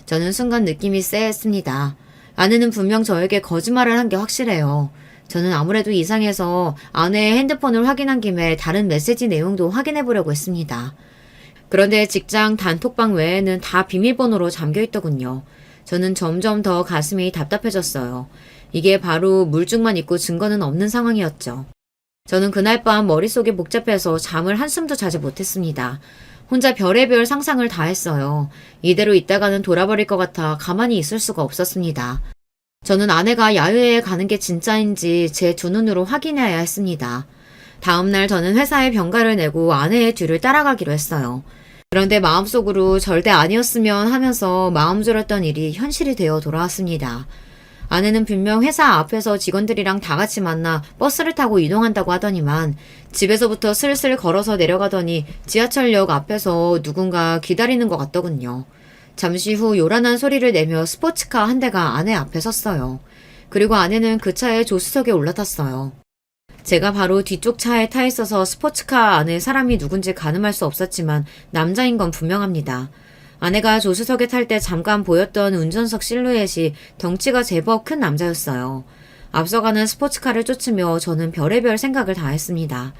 저는 순간 느낌이 쎄했습니다. 아내는 분명 저에게 거짓말을 한 게 확실해요. 저는 아무래도 이상해서 아내의 핸드폰을 확인한 김에 다른 메시지 내용도 확인해 보려고 했습니다. 그런데 직장 단톡방 외에는 다 비밀번호로 잠겨 있더군요. 저는 점점 더 가슴이 답답해졌어요. 이게 바로 물증만 있고 증거는 없는 상황이었죠. 저는 그날 밤 머릿속이 복잡해서 잠을 한숨도 자지 못했습니다. 혼자 별의별 상상을 다 했어요. 이대로 있다가는 돌아버릴 것 같아 가만히 있을 수가 없었습니다. 저는 아내가 야유회에 가는 게 진짜인지 제 두 눈으로 확인해야 했습니다. 다음날 저는 회사에 병가를 내고 아내의 뒤를 따라가기로 했어요. 그런데 마음속으로 절대 아니었으면 하면서 마음 졸였던 일이 현실이 되어 돌아왔습니다. 아내는 분명 회사 앞에서 직원들이랑 다 같이 만나 버스를 타고 이동한다고 하더니만 집에서부터 슬슬 걸어서 내려가더니 지하철역 앞에서 누군가 기다리는 것 같더군요. 잠시 후 요란한 소리를 내며 스포츠카 한 대가 아내 앞에 섰어요. 그리고 아내는 그 차의 조수석에 올라탔어요. 제가 바로 뒤쪽 차에 타 있어서 스포츠카 안에 사람이 누군지 가늠할 수 없었지만 남자인 건 분명합니다. 아내가 조수석에 탈 때 잠깐 보였던 운전석 실루엣이 덩치가 제법 큰 남자였어요. 앞서가는 스포츠카를 쫓으며 저는 별의별 생각을 다 했습니다.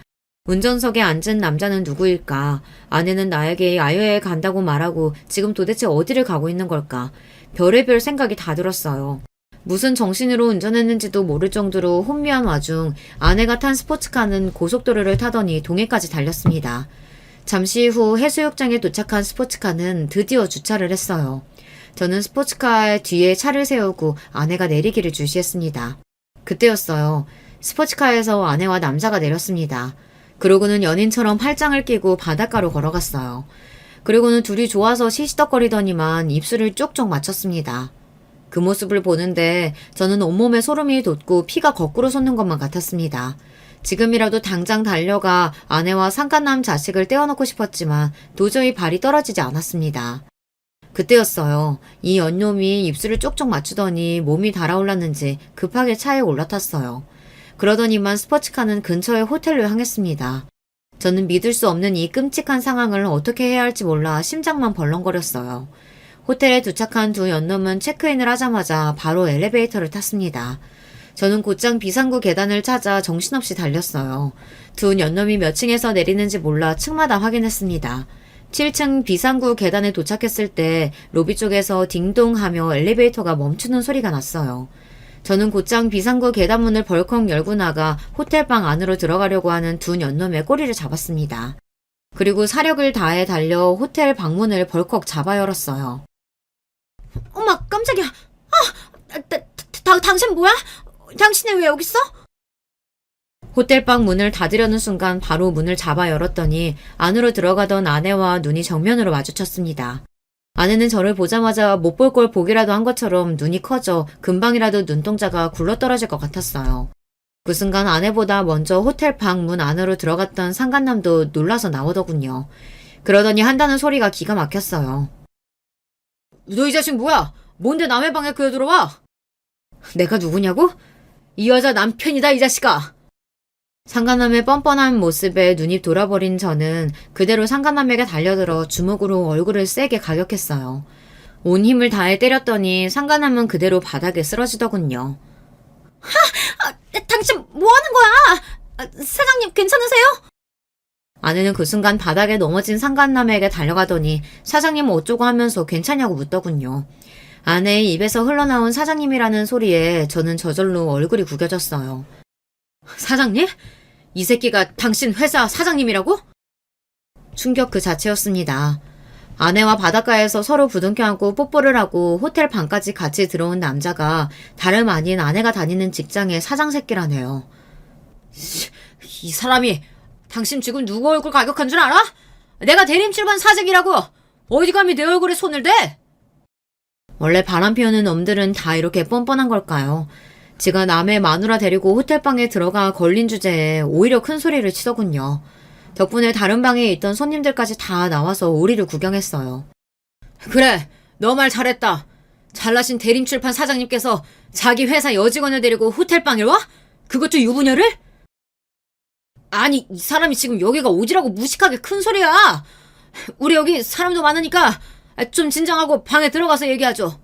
운전석에 앉은 남자는 누구일까? 아내는 나에게 야유회에 간다고 말하고 지금 도대체 어디를 가고 있는 걸까? 별의별 생각이 다 들었어요. 무슨 정신으로 운전했는지도 모를 정도로 혼미한 와중 아내가 탄 스포츠카는 고속도로를 타더니 동해까지 달렸습니다. 잠시 후 해수욕장에 도착한 스포츠카는 드디어 주차를 했어요. 저는 스포츠카의 뒤에 차를 세우고 아내가 내리기를 주시했습니다. 그때였어요. 스포츠카에서 아내와 남자가 내렸습니다. 그러고는 연인처럼 팔짱을 끼고 바닷가로 걸어갔어요. 그리고는 둘이 좋아서 시시덕거리더니만 입술을 쪽쪽 맞췄습니다. 그 모습을 보는데 저는 온몸에 소름이 돋고 피가 거꾸로 솟는 것만 같았습니다. 지금이라도 당장 달려가 아내와 상간남 자식을 떼어놓고 싶었지만 도저히 발이 떨어지지 않았습니다. 그때였어요. 이 연놈이 입술을 쪽쪽 맞추더니 몸이 달아올랐는지 급하게 차에 올라탔어요. 그러더니만 스포츠카는 근처의 호텔로 향했습니다. 저는 믿을 수 없는 이 끔찍한 상황을 어떻게 해야 할지 몰라 심장만 벌렁거렸어요. 호텔에 도착한 두 연놈은 체크인을 하자마자 바로 엘리베이터를 탔습니다. 저는 곧장 비상구 계단을 찾아 정신없이 달렸어요. 두 연놈이 몇 층에서 내리는지 몰라 층마다 확인했습니다. 7층 비상구 계단에 도착했을 때 로비 쪽에서 딩동 하며 엘리베이터가 멈추는 소리가 났어요. 저는 곧장 비상구 계단문을 벌컥 열고 나가 호텔방 안으로 들어가려고 하는 두 연놈의 꼬리를 잡았습니다. 그리고 사력을 다해 달려 호텔 방문을 벌컥 잡아 열었어요. 엄마, 깜짝이야. 당신 뭐야? 당신이 왜 여기 있어? 호텔방 문을 닫으려는 순간 바로 문을 잡아 열었더니 안으로 들어가던 아내와 눈이 정면으로 마주쳤습니다. 아내는 저를 보자마자 못 볼 걸 보기라도 한 것처럼 눈이 커져 금방이라도 눈동자가 굴러떨어질 것 같았어요. 그 순간 아내보다 먼저 호텔방 문 안으로 들어갔던 상간남도 놀라서 나오더군요. 그러더니 한다는 소리가 기가 막혔어요. 너 이 자식 뭐야? 뭔데 남의 방에 그여 들어와? 내가 누구냐고? 이 여자 남편이다, 이 자식아. 상간남의 뻔뻔한 모습에 눈이 돌아버린 저는 그대로 상간남에게 달려들어 주먹으로 얼굴을 세게 가격했어요. 온 힘을 다해 때렸더니 상간남은 그대로 바닥에 쓰러지더군요. 당신 뭐 하는 거야? 사장님 괜찮으세요? 아내는 그 순간 바닥에 넘어진 상간남에게 달려가더니 사장님 어쩌고 하면서 괜찮냐고 묻더군요. 아내의 입에서 흘러나온 사장님이라는 소리에 저는 저절로 얼굴이 구겨졌어요. 사장님? 이 새끼가 당신 회사 사장님이라고? 충격 그 자체였습니다. 아내와 바닷가에서 서로 부둥켜 안고 뽀뽀를 하고 호텔 방까지 같이 들어온 남자가 다름 아닌 아내가 다니는 직장의 사장 새끼라네요. 이 사람이 당신 지금 누구 얼굴 가격한 줄 알아? 내가 대림출반 사직이라고! 어디 감히 내 얼굴에 손을 대? 원래 바람 피우는 놈들은 다 이렇게 뻔뻔한 걸까요? 지가 남의 마누라 데리고 호텔방에 들어가 걸린 주제에 오히려 큰 소리를 치더군요. 덕분에 다른 방에 있던 손님들까지 다 나와서 오리를 구경했어요. 그래, 너 말 잘했다. 잘나신 대림출판 사장님께서 자기 회사 여직원을 데리고 호텔방에 와? 그것도 유부녀를? 아니, 이 사람이 지금 여기가 오지라고 무식하게 큰 소리야. 우리 여기 사람도 많으니까 좀 진정하고 방에 들어가서 얘기하죠.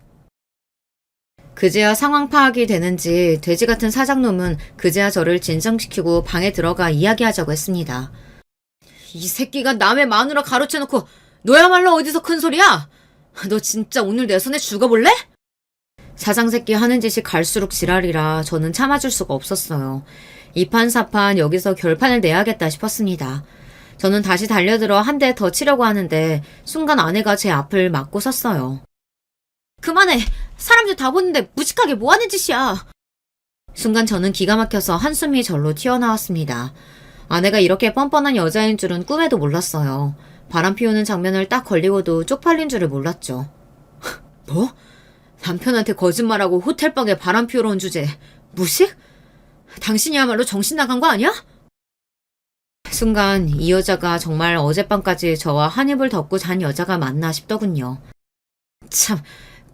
그제야 상황 파악이 되는지 돼지 같은 사장놈은 그제야 저를 진정시키고 방에 들어가 이야기하자고 했습니다. 이 새끼가 남의 마누라 가로채놓고 너야말로 어디서 큰 소리야? 너 진짜 오늘 내 손에 죽어볼래? 사장 새끼 하는 짓이 갈수록 지랄이라 저는 참아줄 수가 없었어요. 이판사판 여기서 결판을 내야겠다 싶었습니다. 저는 다시 달려들어 한 대 더 치려고 하는데 순간 아내가 제 앞을 막고 섰어요. 그만해. 사람들 다 보는데 무식하게 뭐하는 짓이야. 순간 저는 기가 막혀서 한숨이 절로 튀어나왔습니다. 아내가 이렇게 뻔뻔한 여자인 줄은 꿈에도 몰랐어요. 바람 피우는 장면을 딱 걸리고도 쪽팔린 줄을 몰랐죠. 뭐? 남편한테 거짓말하고 호텔방에 바람 피우러 온 주제 무식? 당신이야말로 정신 나간 거 아니야? 순간 이 여자가 정말 어젯밤까지 저와 한 입을 덮고 잔 여자가 맞나 싶더군요. 참,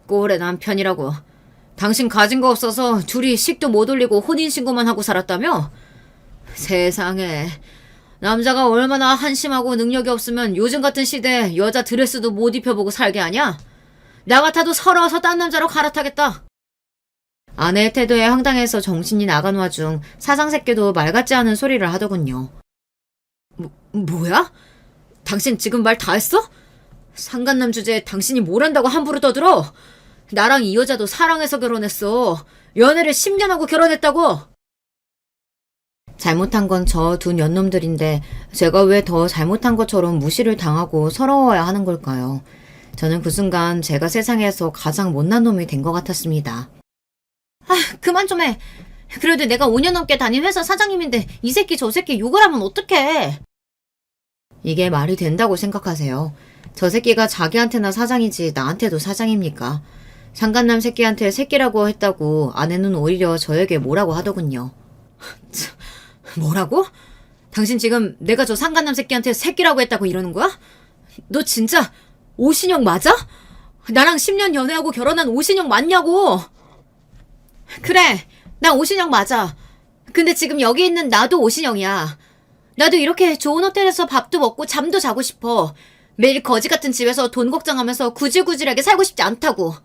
꼴의 남편이라고. 당신 가진 거 없어서 둘이 식도 못 올리고 혼인신고만 하고 살았다며? 세상에, 남자가 얼마나 한심하고 능력이 없으면 요즘 같은 시대에 여자 드레스도 못 입혀보고 살게 하냐? 나 같아도 서러워서 딴 남자로 갈아타겠다. 아내의 태도에 황당해서 정신이 나간 와중 사장 새끼도 말 같지 않은 소리를 하더군요. 뭐야? 당신 지금 말 다 했어? 상간남 주제에 당신이 뭘 한다고 함부로 떠들어? 나랑 이 여자도 사랑해서 결혼했어. 연애를 10년 하고 결혼했다고. 잘못한 건 저 두 년놈들인데 제가 왜 더 잘못한 것처럼 무시를 당하고 서러워야 하는 걸까요? 저는 그 순간 제가 세상에서 가장 못난 놈이 된 것 같았습니다. 그만 좀 해. 그래도 내가 5년 넘게 다닌 회사 사장님인데 이 새끼 저 새끼 욕을 하면 어떡해. 이게 말이 된다고 생각하세요? 저 새끼가 자기한테나 사장이지 나한테도 사장입니까? 상간남 새끼한테 새끼라고 했다고 아내는 오히려 저에게 뭐라고 하더군요. 뭐라고? 당신 지금 내가 저 상간남 새끼한테 새끼라고 했다고 이러는 거야? 너 진짜 오신영 맞아? 나랑 10년 연애하고 결혼한 오신영 맞냐고? 그래, 나 오신영 맞아. 근데 지금 여기 있는 나도 오신영이야. 나도 이렇게 좋은 호텔에서 밥도 먹고 잠도 자고 싶어. 매일 거지 같은 집에서 돈 걱정하면서 구질구질하게 살고 싶지 않다고.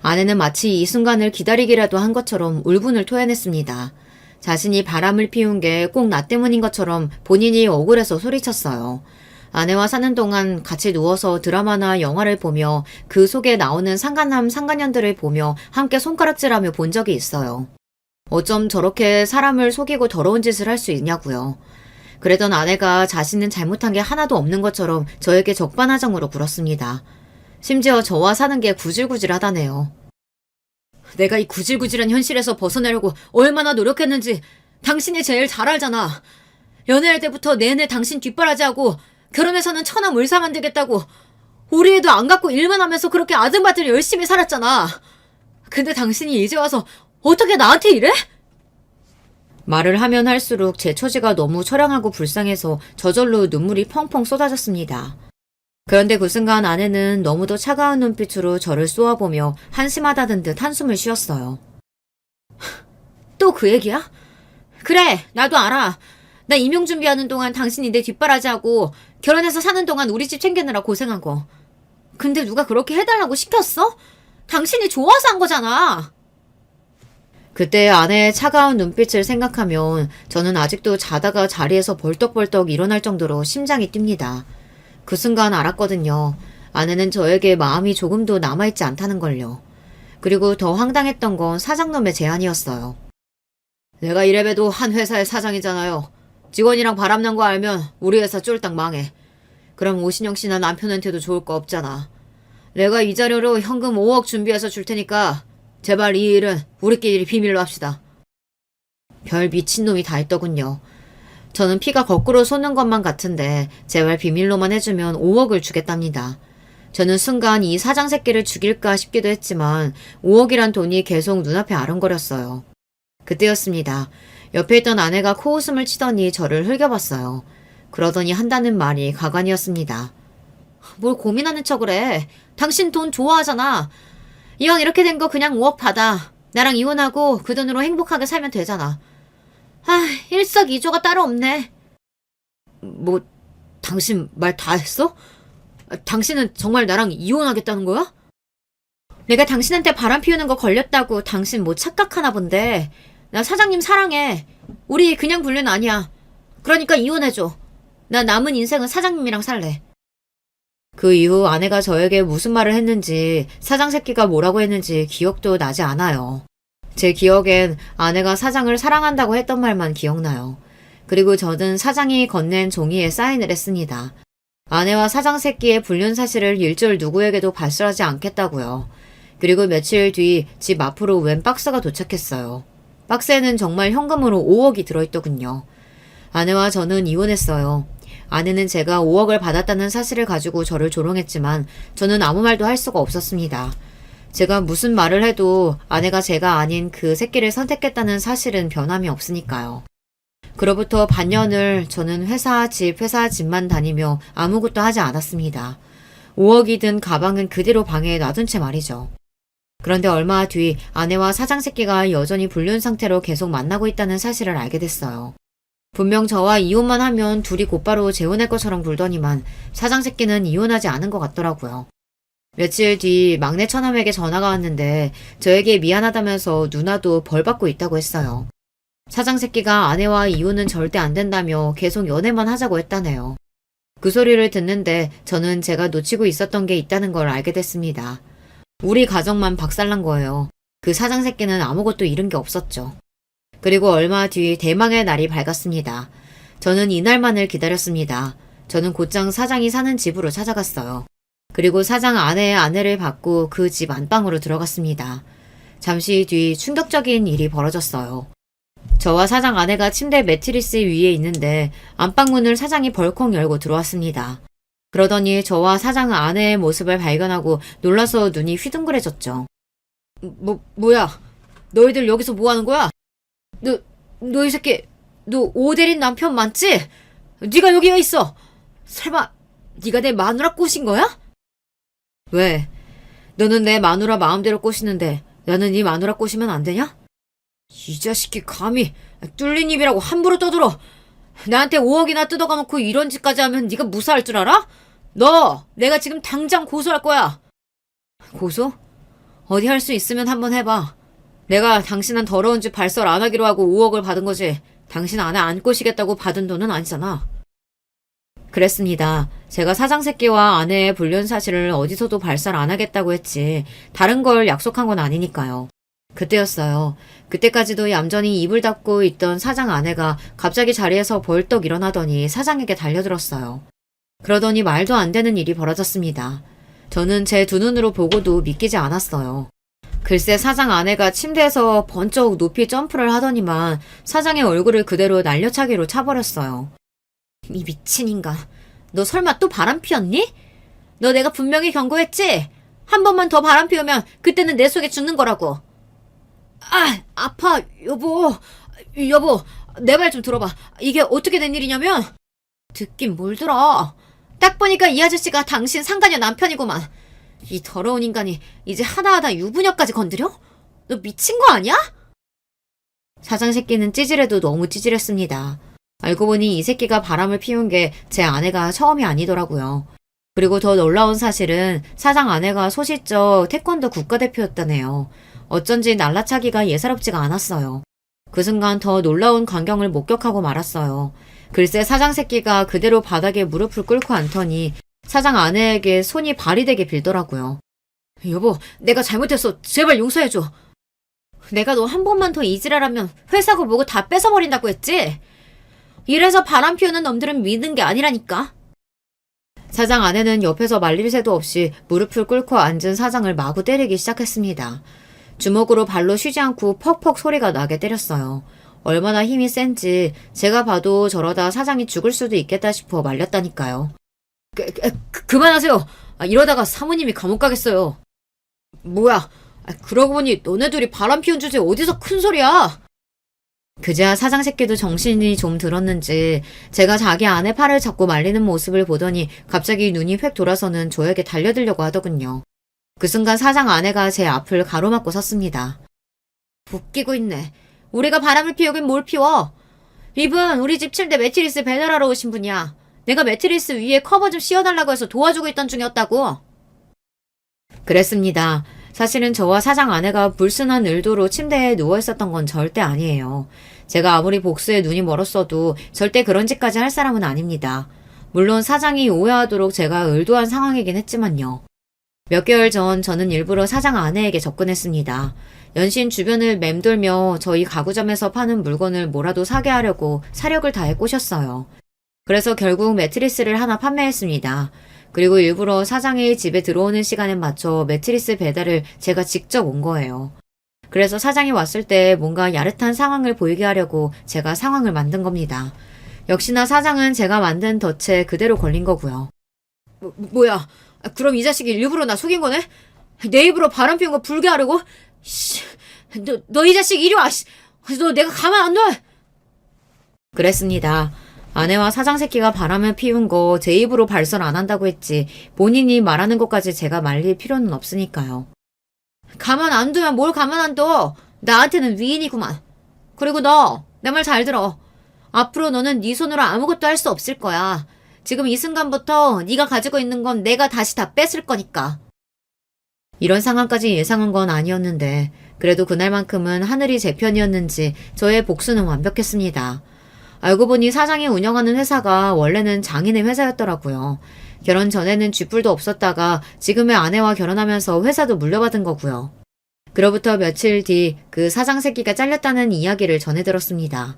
아내는 마치 이 순간을 기다리기라도 한 것처럼 울분을 토해냈습니다. 자신이 바람을 피운 게 꼭 나 때문인 것처럼 본인이 억울해서 소리쳤어요. 아내와 사는 동안 같이 누워서 드라마나 영화를 보며 그 속에 나오는 상간남 상간년들을 보며 함께 손가락질하며 본 적이 있어요. 어쩜 저렇게 사람을 속이고 더러운 짓을 할 수 있냐고요. 그러던 아내가 자신은 잘못한 게 하나도 없는 것처럼 저에게 적반하장으로 굴었습니다. 심지어 저와 사는 게 구질구질하다네요. 내가 이 구질구질한 현실에서 벗어나려고 얼마나 노력했는지 당신이 제일 잘 알잖아. 연애할 때부터 내내 당신 뒷바라지하고 결혼해서는 처남 을사 만들겠다고 우리 애도 안 갖고 일만 하면서 그렇게 아등바등 열심히 살았잖아. 근데 당신이 이제 와서 어떻게 나한테 이래? 말을 하면 할수록 제 처지가 너무 처량하고 불쌍해서 저절로 눈물이 펑펑 쏟아졌습니다. 그런데 그 순간 아내는 너무도 차가운 눈빛으로 저를 쏘아보며 한심하다는 듯 한숨을 쉬었어요. 또 그 얘기야? 그래, 나도 알아. 나 임용 준비하는 동안 당신이 내 뒷바라지하고 결혼해서 사는 동안 우리 집 챙기느라 고생한 거. 근데 누가 그렇게 해달라고 시켰어? 당신이 좋아서 한 거잖아. 그때 아내의 차가운 눈빛을 생각하면 저는 아직도 자다가 자리에서 벌떡벌떡 일어날 정도로 심장이 뜁니다. 그 순간 알았거든요. 아내는 저에게 마음이 조금도 남아있지 않다는 걸요. 그리고 더 황당했던 건 사장놈의 제안이었어요. 내가 이래봬도 한 회사의 사장이잖아요. 직원이랑 바람난 거 알면 우리 회사 쫄딱 망해. 그럼 오신영 씨나 남편한테도 좋을 거 없잖아. 내가 이 자료로 현금 5억 준비해서 줄 테니까 제발 이 일은 우리끼리 비밀로 합시다. 별 미친놈이 다 있더군요. 저는 피가 거꾸로 솟는 것만 같은데 제발 비밀로만 해주면 5억을 주겠답니다. 저는 순간 이 사장 새끼를 죽일까 싶기도 했지만 5억이란 돈이 계속 눈앞에 아른거렸어요. 그때였습니다. 옆에 있던 아내가 코웃음을 치더니 저를 흘겨봤어요. 그러더니 한다는 말이 가관이었습니다. 뭘 고민하는 척을 해. 당신 돈 좋아하잖아. 이왕 이렇게 된 거 그냥 5억 받아. 나랑 이혼하고 그 돈으로 행복하게 살면 되잖아. 일석이조가 따로 없네. 뭐, 당신 말 다 했어? 당신은 정말 나랑 이혼하겠다는 거야? 내가 당신한테 바람 피우는 거 걸렸다고 당신 뭐 착각하나 본데. 나 사장님 사랑해. 우리 그냥 불륜 아니야. 그러니까 이혼해줘. 나 남은 인생은 사장님이랑 살래. 그 이후 아내가 저에게 무슨 말을 했는지 사장 새끼가 뭐라고 했는지 기억도 나지 않아요. 제 기억엔 아내가 사장을 사랑한다고 했던 말만 기억나요. 그리고 저는 사장이 건넨 종이에 사인을 했습니다. 아내와 사장 새끼의 불륜 사실을 일절 누구에게도 발설하지 않겠다고요. 그리고 며칠 뒤 집 앞으로 웬 박스가 도착했어요. 박스에는 정말 현금으로 5억이 들어있더군요. 아내와 저는 이혼했어요. 아내는 제가 5억을 받았다는 사실을 가지고 저를 조롱했지만 저는 아무 말도 할 수가 없었습니다. 제가 무슨 말을 해도 아내가 제가 아닌 그 새끼를 선택했다는 사실은 변함이 없으니까요. 그로부터 반년을 저는 회사 집만 다니며 아무것도 하지 않았습니다. 5억이 든 가방은 그대로 방에 놔둔 채 말이죠. 그런데 얼마 뒤 아내와 사장 새끼가 여전히 불륜 상태로 계속 만나고 있다는 사실을 알게 됐어요. 분명 저와 이혼만 하면 둘이 곧바로 재혼할 것처럼 굴더니만 사장 새끼는 이혼하지 않은 것 같더라고요. 며칠 뒤 막내 처남에게 전화가 왔는데 저에게 미안하다면서 누나도 벌 받고 있다고 했어요. 사장 새끼가 아내와 이혼은 절대 안 된다며 계속 연애만 하자고 했다네요. 그 소리를 듣는데 저는 제가 놓치고 있었던 게 있다는 걸 알게 됐습니다. 우리 가정만 박살난 거예요. 그 사장 새끼는 아무것도 잃은 게 없었죠. 그리고 얼마 뒤 대망의 날이 밝았습니다. 저는 이날만을 기다렸습니다. 저는 곧장 사장이 사는 집으로 찾아갔어요. 그리고 사장 아내의 아내를 받고 그 집 안방으로 들어갔습니다. 잠시 뒤 충격적인 일이 벌어졌어요. 저와 사장 아내가 침대 매트리스 위에 있는데 안방문을 사장이 벌컥 열고 들어왔습니다. 그러더니 저와 사장 아내의 모습을 발견하고 놀라서 눈이 휘둥그레졌죠. 뭐야? 너희들 여기서 뭐 하는 거야? 너 이 새끼, 너 오대린 남편 맞지? 네가 여기 왜 있어? 설마 네가 내 마누라 꼬신 거야? 왜? 너는 내 마누라 마음대로 꼬시는데 나는 네 마누라 꼬시면 안 되냐? 이 자식이 감히 뚫린 입이라고 함부로 떠들어. 나한테 5억이나 뜯어가놓고 이런 짓까지 하면 네가 무사할 줄 알아? 너 내가 지금 당장 고소할 거야. 고소? 어디 할 수 있으면 한번 해봐. 내가 당신은 더러운 짓 발설 안 하기로 하고 5억을 받은 거지. 당신 아내 안 꼬시겠다고 받은 돈은 아니잖아. 그랬습니다. 제가 사장 새끼와 아내의 불륜 사실을 어디서도 발설 안 하겠다고 했지 다른 걸 약속한 건 아니니까요. 그때였어요. 그때까지도 얌전히 입을 닫고 있던 사장 아내가 갑자기 자리에서 벌떡 일어나더니 사장에게 달려들었어요. 그러더니 말도 안 되는 일이 벌어졌습니다. 저는 제 두 눈으로 보고도 믿기지 않았어요. 글쎄 사장 아내가 침대에서 번쩍 높이 점프를 하더니만 사장의 얼굴을 그대로 날려차기로 차버렸어요. 이 미친 인간. 너 설마 또 바람 피웠니? 너 내가 분명히 경고했지? 한 번만 더 바람 피우면 그때는 내 속에 죽는 거라고. 아, 아파, 여보. 여보, 내 말 좀 들어봐. 이게 어떻게 된 일이냐면, 듣긴 뭘 들어. 딱 보니까 이 아저씨가 당신 상간녀 남편이구만. 이 더러운 인간이 이제 하나하나 유부녀까지 건드려? 너 미친 거 아니야? 사장 새끼는 찌질해도 너무 찌질했습니다. 알고 보니 이 새끼가 바람을 피운 게 제 아내가 처음이 아니더라고요. 그리고 더 놀라운 사실은 사장 아내가 소시적 태권도 국가대표였다네요. 어쩐지 날라차기가 예사롭지가 않았어요. 그 순간 더 놀라운 광경을 목격하고 말았어요. 글쎄 사장 새끼가 그대로 바닥에 무릎을 꿇고 앉더니 사장 아내에게 손이 발이 되게 빌더라고요. 여보, 내가 잘못했어. 제발 용서해줘. 내가 너 한 번만 더 이지랄하면 회사고 뭐고 다 뺏어버린다고 했지? 이래서 바람 피우는 놈들은 믿는 게 아니라니까. 사장 아내는 옆에서 말릴 새도 없이 무릎을 꿇고 앉은 사장을 마구 때리기 시작했습니다. 주먹으로 발로 쉬지 않고 퍽퍽 소리가 나게 때렸어요. 얼마나 힘이 센지 제가 봐도 저러다 사장이 죽을 수도 있겠다 싶어 말렸다니까요. 그만하세요. 이러다가 사모님이 감옥 가겠어요. 뭐야? 그러고 보니 너네 둘이 바람 피운 주제에 어디서 큰 소리야? 그제야 사장 새끼도 정신이 좀 들었는지 제가 자기 아내 팔을 잡고 말리는 모습을 보더니 갑자기 눈이 획 돌아서는 저에게 달려들려고 하더군요. 그 순간 사장 아내가 제 앞을 가로막고 섰습니다. 웃기고 있네. 우리가 바람을 피우긴 뭘 피워. 이분 우리 집 침대 매트리스 배달하러 오신 분이야. 내가 매트리스 위에 커버 좀 씌워달라고 해서 도와주고 있던 중이었다고. 그랬습니다. 사실은 저와 사장 아내가 불순한 의도로 침대에 누워있었던 건 절대 아니에요. 제가 아무리 복수에 눈이 멀었어도 절대 그런 짓까지 할 사람은 아닙니다. 물론 사장이 오해하도록 제가 의도한 상황이긴 했지만요. 몇 개월 전 저는 일부러 사장 아내에게 접근했습니다. 연신 주변을 맴돌며 저희 가구점에서 파는 물건을 뭐라도 사게 하려고 사력을 다해 꼬셨어요. 그래서 결국 매트리스를 하나 판매했습니다. 그리고 일부러 사장이 집에 들어오는 시간에 맞춰 매트리스 배달을 제가 직접 온 거예요. 그래서 사장이 왔을 때 뭔가 야릇한 상황을 보이게 하려고 제가 상황을 만든 겁니다. 역시나 사장은 제가 만든 덫에 그대로 걸린 거고요. 뭐야? 그럼 이 자식이 일부러 나 속인 거네? 내 입으로 바람 피운 거 불게 하려고? 너 이 자식 이리 와! 너 내가 가만 안 둬! 그랬습니다. 아내와 사장 새끼가 바람을 피운 거 제 입으로 발설 안 한다고 했지 본인이 말하는 것까지 제가 말릴 필요는 없으니까요. 가만 안 두면 뭘 가만 안 둬. 나한테는 위인이구만. 그리고 너 내 말 잘 들어. 앞으로 너는 네 손으로 아무것도 할 수 없을 거야. 지금 이 순간부터 네가 가지고 있는 건 내가 다시 다 뺏을 거니까. 이런 상황까지 예상한 건 아니었는데 그래도 그날만큼은 하늘이 제 편이었는지 저의 복수는 완벽했습니다. 알고 보니 사장이 운영하는 회사가 원래는 장인의 회사였더라고요. 결혼 전에는 쥐뿔도 없었다가 지금의 아내와 결혼하면서 회사도 물려받은 거고요. 그로부터 며칠 뒤 그 사장 새끼가 잘렸다는 이야기를 전해 들었습니다.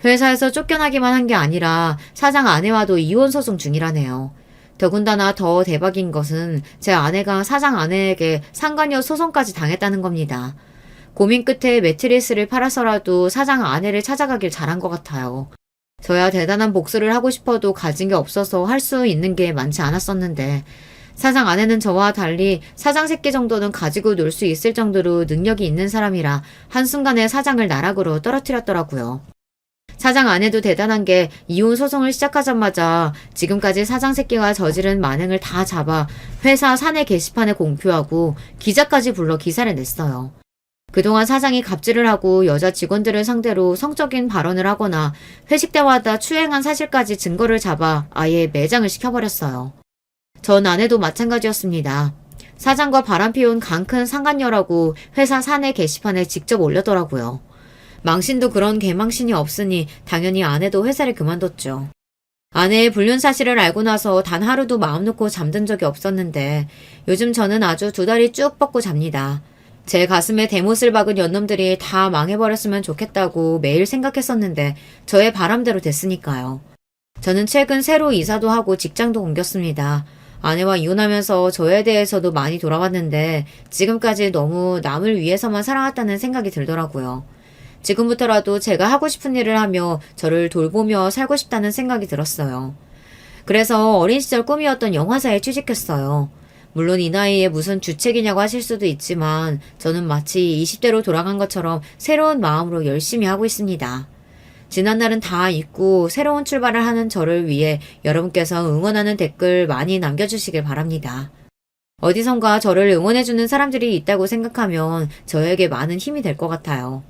회사에서 쫓겨나기만 한 게 아니라 사장 아내와도 이혼 소송 중이라네요. 더군다나 더 대박인 것은 제 아내가 사장 아내에게 상간녀 소송까지 당했다는 겁니다. 고민 끝에 매트리스를 팔아서라도 사장 아내를 찾아가길 잘한 것 같아요. 저야 대단한 복수를 하고 싶어도 가진 게 없어서 할 수 있는 게 많지 않았었는데 사장 아내는 저와 달리 사장 새끼 정도는 가지고 놀 수 있을 정도로 능력이 있는 사람이라 한순간에 사장을 나락으로 떨어뜨렸더라고요. 사장 아내도 대단한 게 이혼 소송을 시작하자마자 지금까지 사장 새끼가 저지른 만행을 다 잡아 회사 사내 게시판에 공표하고 기자까지 불러 기사를 냈어요. 그동안 사장이 갑질을 하고 여자 직원들을 상대로 성적인 발언을 하거나 회식 때마다 추행한 사실까지 증거를 잡아 아예 매장을 시켜버렸어요. 전 아내도 마찬가지였습니다. 사장과 바람피운 강큰 상간녀라고 회사 사내 게시판에 직접 올렸더라고요. 망신도 그런 개망신이 없으니 당연히 아내도 회사를 그만뒀죠. 아내의 불륜 사실을 알고 나서 단 하루도 마음 놓고 잠든 적이 없었는데 요즘 저는 아주 두 다리 쭉 뻗고 잡니다. 제 가슴에 대못을 박은 연놈들이 다 망해버렸으면 좋겠다고 매일 생각했었는데 저의 바람대로 됐으니까요. 저는 최근 새로 이사도 하고 직장도 옮겼습니다. 아내와 이혼하면서 저에 대해서도 많이 돌아봤는데 지금까지 너무 남을 위해서만 살아왔다는 생각이 들더라고요. 지금부터라도 제가 하고 싶은 일을 하며 저를 돌보며 살고 싶다는 생각이 들었어요. 그래서 어린 시절 꿈이었던 영화사에 취직했어요. 물론 이 나이에 무슨 주책이냐고 하실 수도 있지만 저는 마치 20대로 돌아간 것처럼 새로운 마음으로 열심히 하고 있습니다. 지난 날은 다 잊고 새로운 출발을 하는 저를 위해 여러분께서 응원하는 댓글 많이 남겨주시길 바랍니다. 어디선가 저를 응원해주는 사람들이 있다고 생각하면 저에게 많은 힘이 될 것 같아요.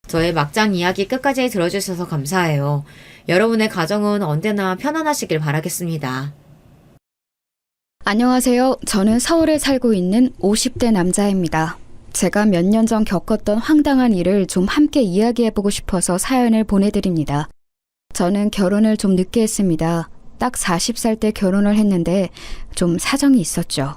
저의 막장 이야기 끝까지 들어주셔서 감사해요. 여러분의 가정은 언제나 편안하시길 바라겠습니다. 안녕하세요. 저는 서울에 살고 있는 50대 남자입니다. 제가 몇 년 전 겪었던 황당한 일을 좀 함께 이야기해보고 싶어서 사연을 보내드립니다. 저는 결혼을 좀 늦게 했습니다. 딱 40살 때 결혼을 했는데 좀 사정이 있었죠.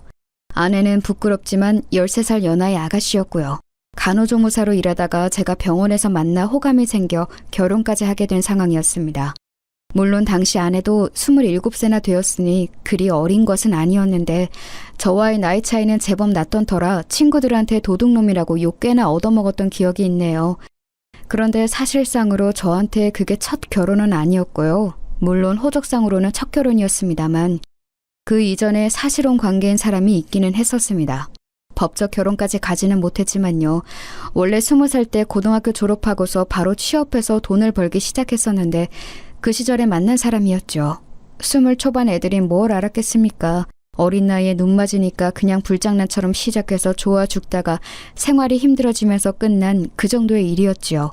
아내는 부끄럽지만 13살 연하의 아가씨였고요. 간호조무사로 일하다가 제가 병원에서 만나 호감이 생겨 결혼까지 하게 된 상황이었습니다. 물론 당시 아내도 27세나 되었으니 그리 어린 것은 아니었는데 저와의 나이 차이는 제법 났던 터라 친구들한테 도둑놈이라고 욕 꽤나 얻어먹었던 기억이 있네요. 그런데 사실상으로 저한테 그게 첫 결혼은 아니었고요. 물론 호적상으로는 첫 결혼이었습니다만 그 이전에 사실혼 관계인 사람이 있기는 했었습니다. 법적 결혼까지 가지는 못했지만요. 원래 20살 때 고등학교 졸업하고서 바로 취업해서 돈을 벌기 시작했었는데 그 시절에 만난 사람이었죠. 20 초반 애들이 뭘 알았겠습니까? 어린 나이에 눈 맞으니까 그냥 불장난처럼 시작해서 좋아 죽다가 생활이 힘들어지면서 끝난 그 정도의 일이었지요.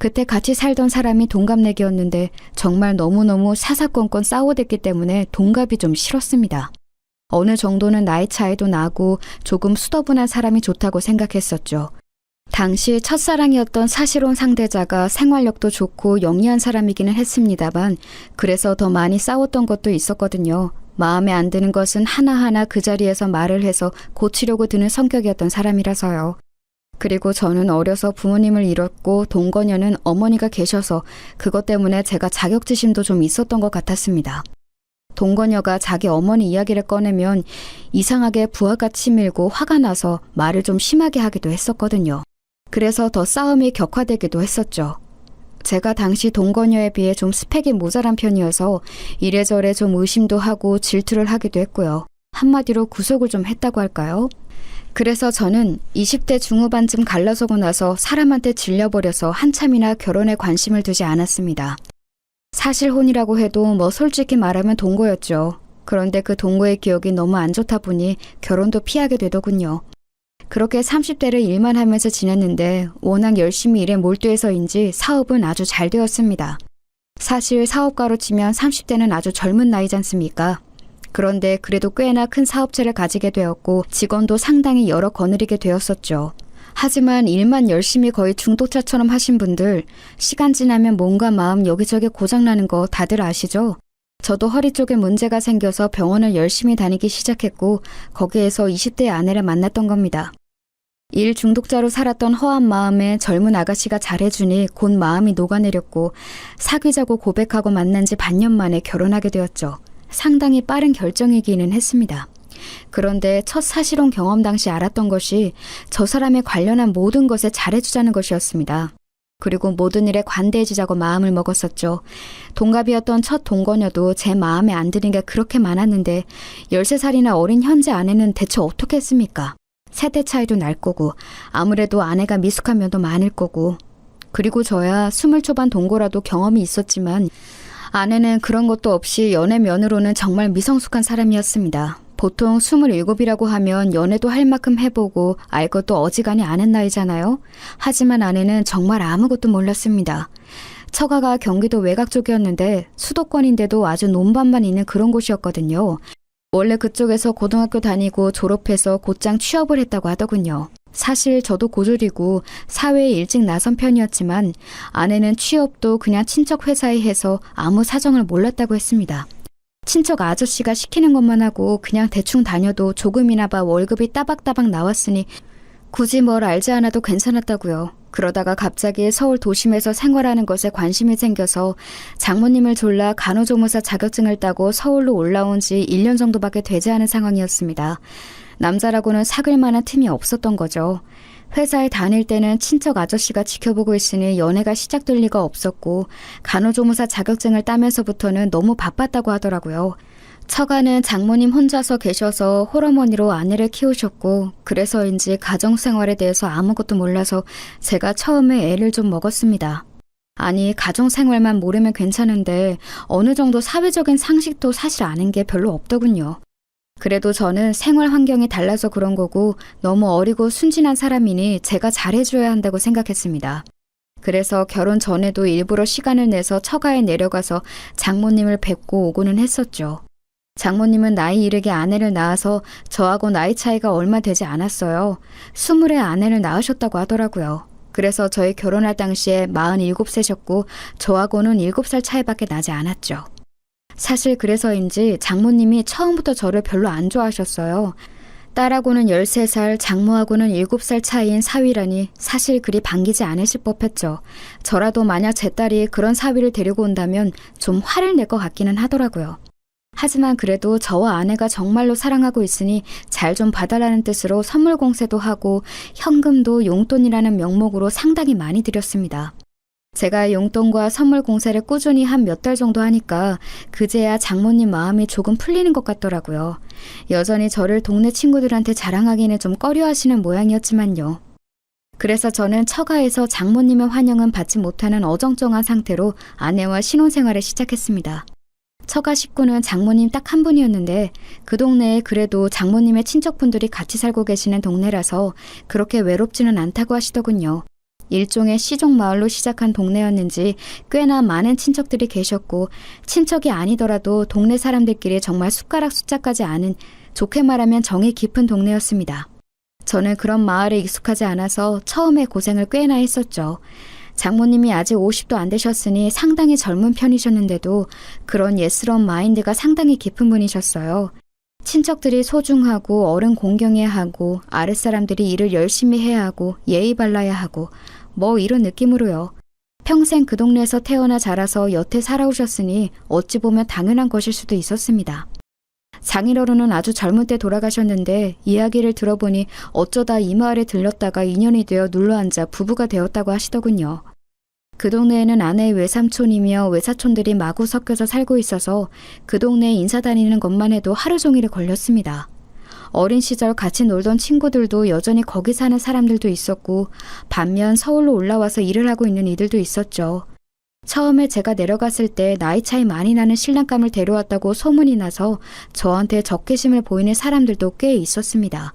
그때 같이 살던 사람이 동갑내기였는데 정말 너무너무 사사건건 싸워댔기 때문에 동갑이 좀 싫었습니다. 어느 정도는 나이 차이도 나고 조금 수더분한 사람이 좋다고 생각했었죠. 당시 첫사랑이었던 사실혼 상대자가 생활력도 좋고 영리한 사람이기는 했습니다만 그래서 더 많이 싸웠던 것도 있었거든요. 마음에 안 드는 것은 하나하나 그 자리에서 말을 해서 고치려고 드는 성격이었던 사람이라서요. 그리고 저는 어려서 부모님을 잃었고 동거녀는 어머니가 계셔서 그것 때문에 제가 자격지심도 좀 있었던 것 같았습니다. 동거녀가 자기 어머니 이야기를 꺼내면 이상하게 부하가 치밀고 화가 나서 말을 좀 심하게 하기도 했었거든요. 그래서 더 싸움이 격화되기도 했었죠. 제가 당시 동거녀에 비해 좀 스펙이 모자란 편이어서 이래저래 좀 의심도 하고 질투를 하기도 했고요. 한마디로 구속을 좀 했다고 할까요? 그래서 저는 20대 중후반쯤 갈라서고 나서 사람한테 질려버려서 한참이나 결혼에 관심을 두지 않았습니다. 사실혼이라고 해도 뭐 솔직히 말하면 동거였죠. 그런데 그 동거의 기억이 너무 안 좋다 보니 결혼도 피하게 되더군요. 그렇게 30대를 일만 하면서 지냈는데 워낙 열심히 일에 몰두해서인지 사업은 아주 잘 되었습니다. 사실 사업가로 치면 30대는 아주 젊은 나이지 않습니까? 그런데 그래도 꽤나 큰 사업체를 가지게 되었고 직원도 상당히 여러 거느리게 되었었죠. 하지만 일만 열심히 거의 중독자처럼 하신 분들 시간 지나면 몸과 마음 여기저기 고장나는 거 다들 아시죠? 저도 허리 쪽에 문제가 생겨서 병원을 열심히 다니기 시작했고 거기에서 20대 아내를 만났던 겁니다. 일 중독자로 살았던 허한 마음에 젊은 아가씨가 잘해주니 곧 마음이 녹아내렸고 사귀자고 고백하고 만난 지 반년 만에 결혼하게 되었죠. 상당히 빠른 결정이기는 했습니다. 그런데 첫 사실혼 경험 당시 알았던 것이 저 사람에 관련한 모든 것에 잘해주자는 것이었습니다. 그리고 모든 일에 관대해지자고 마음을 먹었었죠. 동갑이었던 첫 동거녀도 제 마음에 안 드는 게 그렇게 많았는데 13살이나 어린 현재 아내는 대체 어떻게 했습니까? 세대 차이도 날 거고 아무래도 아내가 미숙한 면도 많을 거고 그리고 저야 20 초반 동거라도 경험이 있었지만 아내는 그런 것도 없이 연애 면으로는 정말 미성숙한 사람이었습니다. 보통 27이라고 하면 연애도 할 만큼 해보고 알 것도 어지간히 아는 나이잖아요. 하지만 아내는 정말 아무것도 몰랐습니다. 처가가 경기도 외곽 쪽이었는데 수도권인데도 아주 논밭만 있는 그런 곳이었거든요. 원래 그쪽에서 고등학교 다니고 졸업해서 곧장 취업을 했다고 하더군요. 사실 저도 고졸이고 사회에 일찍 나선 편이었지만 아내는 취업도 그냥 친척 회사에 해서 아무 사정을 몰랐다고 했습니다. 친척 아저씨가 시키는 것만 하고 그냥 대충 다녀도 조금이나 봐 월급이 따박따박 나왔으니 굳이 뭘 알지 않아도 괜찮았다고요. 그러다가 갑자기 서울 도심에서 생활하는 것에 관심이 생겨서 장모님을 졸라 간호조무사 자격증을 따고 서울로 올라온 지 1년 정도밖에 되지 않은 상황이었습니다. 남자라고는 사귈 만한 틈이 없었던 거죠. 회사에 다닐 때는 친척 아저씨가 지켜보고 있으니 연애가 시작될 리가 없었고 간호조무사 자격증을 따면서부터는 너무 바빴다고 하더라고요. 처가는 장모님 혼자서 계셔서 홀어머니로 아내를 키우셨고 그래서인지 가정생활에 대해서 아무것도 몰라서 제가 처음에 애를 좀 먹었습니다. 아니 가정생활만 모르면 괜찮은데 어느 정도 사회적인 상식도 사실 아는 게 별로 없더군요. 그래도 저는 생활 환경이 달라서 그런 거고 너무 어리고 순진한 사람이니 제가 잘해줘야 한다고 생각했습니다. 그래서 결혼 전에도 일부러 시간을 내서 처가에 내려가서 장모님을 뵙고 오고는 했었죠. 장모님은 나이 이르게 아내를 낳아서 저하고 나이 차이가 얼마 되지 않았어요. 20에 아내를 낳으셨다고 하더라고요. 그래서 저희 결혼할 당시에 47세셨고 저하고는 7살 차이밖에 나지 않았죠. 사실 그래서인지 장모님이 처음부터 저를 별로 안 좋아하셨어요. 딸하고는 13살, 장모하고는 7살 차이인 사위라니 사실 그리 반기지 않으실 법했죠. 저라도 만약 제 딸이 그런 사위를 데리고 온다면 좀 화를 낼 것 같기는 하더라고요. 하지만 그래도 저와 아내가 정말로 사랑하고 있으니 잘 좀 봐달라는 뜻으로 선물 공세도 하고 현금도 용돈이라는 명목으로 상당히 많이 드렸습니다. 제가 용돈과 선물 공세를 꾸준히 한 몇 달 정도 하니까 그제야 장모님 마음이 조금 풀리는 것 같더라고요. 여전히 저를 동네 친구들한테 자랑하기는 좀 꺼려하시는 모양이었지만요. 그래서 저는 처가에서 장모님의 환영은 받지 못하는 어정쩡한 상태로 아내와 신혼생활을 시작했습니다. 처가 식구는 장모님 딱 한 분이었는데 그 동네에 그래도 장모님의 친척분들이 같이 살고 계시는 동네라서 그렇게 외롭지는 않다고 하시더군요. 일종의 시종마을로 시작한 동네였는지 꽤나 많은 친척들이 계셨고 친척이 아니더라도 동네 사람들끼리 정말 숟가락 숫자까지 아는 좋게 말하면 정이 깊은 동네였습니다. 저는 그런 마을에 익숙하지 않아서 처음에 고생을 꽤나 했었죠. 장모님이 아직 50도 안 되셨으니 상당히 젊은 편이셨는데도 그런 예스러운 마인드가 상당히 깊은 분이셨어요. 친척들이 소중하고 어른 공경해야 하고 아랫사람들이 일을 열심히 해야 하고 예의 발라야 하고 뭐 이런 느낌으로요. 평생 그 동네에서 태어나 자라서 여태 살아오셨으니 어찌 보면 당연한 것일 수도 있었습니다. 장인어른은 아주 젊은 때 돌아가셨는데 이야기를 들어보니 어쩌다 이 마을에 들렀다가 인연이 되어 눌러앉아 부부가 되었다고 하시더군요. 그 동네에는 아내의 외삼촌이며 외사촌들이 마구 섞여서 살고 있어서 그 동네에 인사 다니는 것만 해도 하루 종일이 걸렸습니다. 어린 시절 같이 놀던 친구들도 여전히 거기 사는 사람들도 있었고 반면 서울로 올라와서 일을 하고 있는 이들도 있었죠. 처음에 제가 내려갔을 때 나이 차이 많이 나는 신랑감을 데려왔다고 소문이 나서 저한테 적개심을 보이는 사람들도 꽤 있었습니다.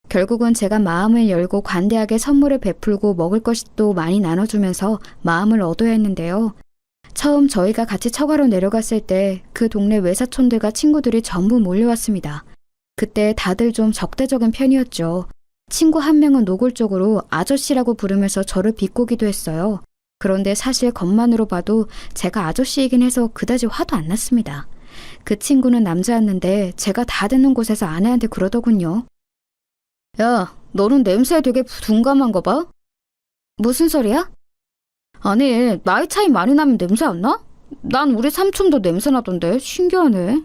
결국은 제가 마음을 열고 관대하게 선물을 베풀고 먹을 것도 많이 나눠주면서 마음을 얻어야 했는데요. 처음 저희가 같이 처가로 내려갔을 때 그 동네 외사촌들과 친구들이 전부 몰려왔습니다. 그때 다들 좀 적대적인 편이었죠. 친구 한 명은 노골적으로 아저씨라고 부르면서 저를 비꼬기도 했어요. 그런데 사실 겉만으로 봐도 제가 아저씨이긴 해서 그다지 화도 안 났습니다. 그 친구는 남자였는데 제가 다 듣는 곳에서 아내한테 그러더군요. 야, 너는 냄새에 되게 둔감한 거 봐? 무슨 소리야? 아니, 나이 차이 많이 나면 냄새 안 나? 난 우리 삼촌도 냄새 나던데 신기하네.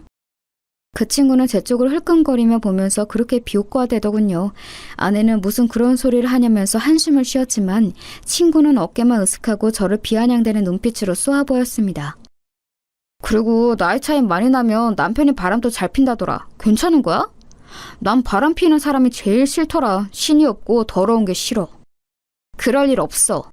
그 친구는 제 쪽을 흘끔거리며 보면서 그렇게 비웃고하대더군요. 아내는 무슨 그런 소리를 하냐면서 한숨을 쉬었지만 친구는 어깨만 으쓱하고 저를 비아냥대는 눈빛으로 쏘아 보였습니다. 그리고 나이 차이 많이 나면 남편이 바람도 잘 핀다더라. 괜찮은 거야? 난 바람 피는 사람이 제일 싫더라. 신이 없고 더러운 게 싫어. 그럴 일 없어.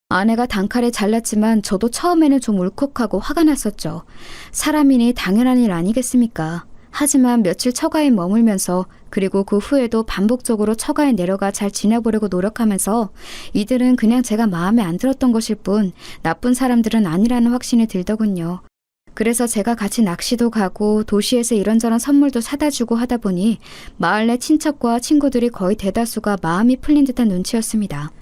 아내가 단칼에 잘랐지만 저도 처음에는 좀 울컥하고 화가 났었죠. 사람이니 당연한 일 아니겠습니까? 하지만 며칠 처가에 머물면서 그리고 그 후에도 반복적으로 처가에 내려가 잘 지내보려고 노력하면서 이들은 그냥 제가 마음에 안 들었던 것일 뿐 나쁜 사람들은 아니라는 확신이 들더군요. 그래서 제가 같이 낚시도 가고 도시에서 이런저런 선물도 사다 주고 하다 보니 마을 내 친척과 친구들이 거의 대다수가 마음이 풀린 듯한 눈치였습니다.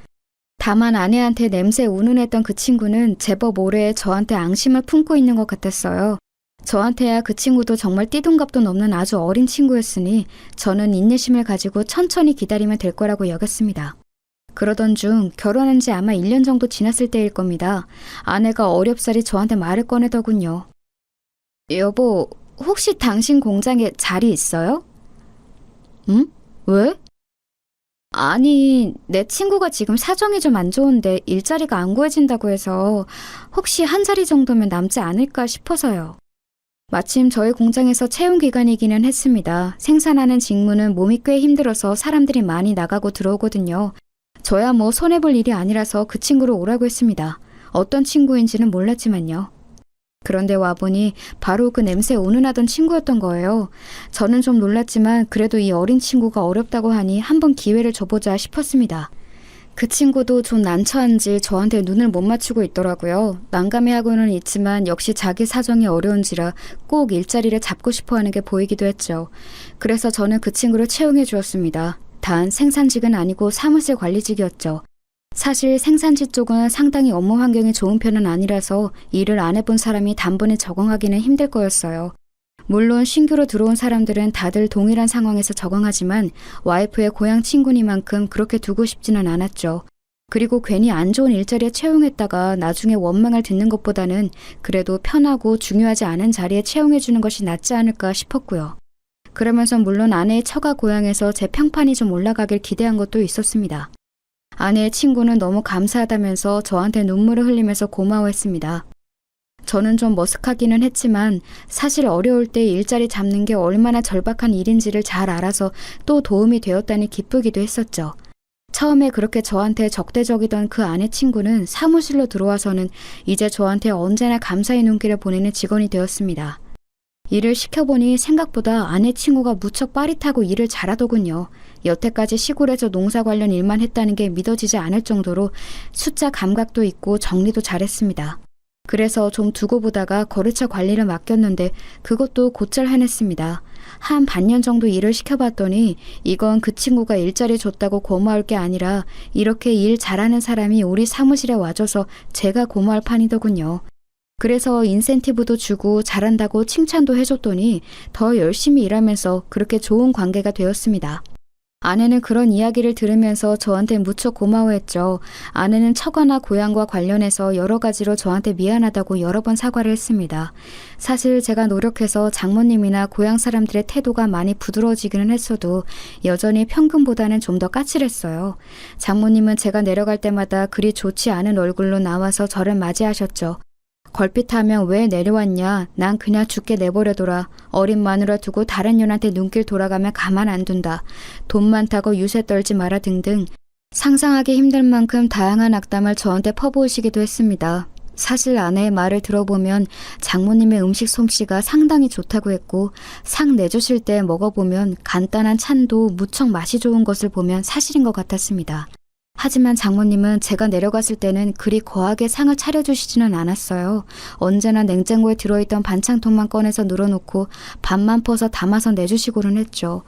다만 아내한테 냄새에 운운했던 그 친구는 제법 오래 저한테 앙심을 품고 있는 것 같았어요. 저한테야 그 친구도 정말 띠동갑도 넘는 아주 어린 친구였으니 저는 인내심을 가지고 천천히 기다리면 될 거라고 여겼습니다. 그러던 중 결혼한 지 아마 1년 정도 지났을 때일 겁니다. 아내가 어렵사리 저한테 말을 꺼내더군요. 여보, 혹시 당신 공장에 자리 있어요? 응? 왜? 아니, 내 친구가 지금 사정이 좀 안 좋은데 일자리가 안 구해진다고 해서 혹시 한 자리 정도면 남지 않을까 싶어서요. 마침 저희 공장에서 채용 기간이기는 했습니다. 생산하는 직무는 몸이 꽤 힘들어서 사람들이 많이 나가고 들어오거든요. 저야 뭐 손해볼 일이 아니라서 그 친구를 오라고 했습니다. 어떤 친구인지는 몰랐지만요. 그런데 와보니 바로 그 냄새에 운운하던 친구였던 거예요. 저는 좀 놀랐지만 그래도 이 어린 친구가 어렵다고 하니 한번 기회를 줘보자 싶었습니다. 그 친구도 좀 난처한지 저한테 눈을 못 맞추고 있더라고요. 난감해하고는 있지만 역시 자기 사정이 어려운지라 꼭 일자리를 잡고 싶어하는 게 보이기도 했죠. 그래서 저는 그 친구를 채용해 주었습니다. 단 생산직은 아니고 사무실 관리직이었죠. 사실 생산지 쪽은 상당히 업무 환경이 좋은 편은 아니라서 일을 안 해본 사람이 단번에 적응하기는 힘들 거였어요. 물론 신규로 들어온 사람들은 다들 동일한 상황에서 적응하지만 와이프의 고향 친구니만큼 그렇게 두고 싶지는 않았죠. 그리고 괜히 안 좋은 일자리에 채용했다가 나중에 원망을 듣는 것보다는 그래도 편하고 중요하지 않은 자리에 채용해주는 것이 낫지 않을까 싶었고요. 그러면서 물론 아내의 처가 고향에서 제 평판이 좀 올라가길 기대한 것도 있었습니다. 아내의 친구는 너무 감사하다면서 저한테 눈물을 흘리면서 고마워했습니다. 저는 좀 머쓱하기는 했지만 사실 어려울 때 일자리 잡는 게 얼마나 절박한 일인지를 잘 알아서 또 도움이 되었다니 기쁘기도 했었죠. 처음에 그렇게 저한테 적대적이던 그 아내 친구는 사무실로 들어와서는 이제 저한테 언제나 감사의 눈길을 보내는 직원이 되었습니다. 일을 시켜보니 생각보다 아내 친구가 무척 빠릿하고 일을 잘하더군요. 여태까지 시골에서 농사 관련 일만 했다는 게 믿어지지 않을 정도로 숫자 감각도 있고 정리도 잘했습니다. 그래서 좀 두고 보다가 거래처 관리를 맡겼는데 그것도 곧잘 해냈습니다. 한 반년 정도 일을 시켜봤더니 이건 그 친구가 일자리 줬다고 고마울 게 아니라 이렇게 일 잘하는 사람이 우리 사무실에 와줘서 제가 고마울 판이더군요. 그래서 인센티브도 주고 잘한다고 칭찬도 해줬더니 더 열심히 일하면서 그렇게 좋은 관계가 되었습니다. 아내는 그런 이야기를 들으면서 저한테 무척 고마워했죠. 아내는 처가나 고향과 관련해서 여러 가지로 저한테 미안하다고 여러 번 사과를 했습니다. 사실 제가 노력해서 장모님이나 고향 사람들의 태도가 많이 부드러워지기는 했어도 여전히 평균보다는 좀 더 까칠했어요. 장모님은 제가 내려갈 때마다 그리 좋지 않은 얼굴로 나와서 저를 맞이하셨죠. 걸핏하면 왜 내려왔냐? 난 그냥 죽게 내버려둬라. 어린 마누라 두고 다른 년한테 눈길 돌아가면 가만 안 둔다. 돈 많다고 유세 떨지 마라 등등 상상하기 힘들 만큼 다양한 악담을 저한테 퍼부으시기도 했습니다. 사실 아내의 말을 들어보면 장모님의 음식 솜씨가 상당히 좋다고 했고 상 내주실 때 먹어보면 간단한 찬도 무척 맛이 좋은 것을 보면 사실인 것 같았습니다. 하지만 장모님은 제가 내려갔을 때는 그리 거하게 상을 차려주시지는 않았어요. 언제나 냉장고에 들어있던 반창통만 꺼내서 늘어놓고 밥만 퍼서 담아서 내주시고는 했죠.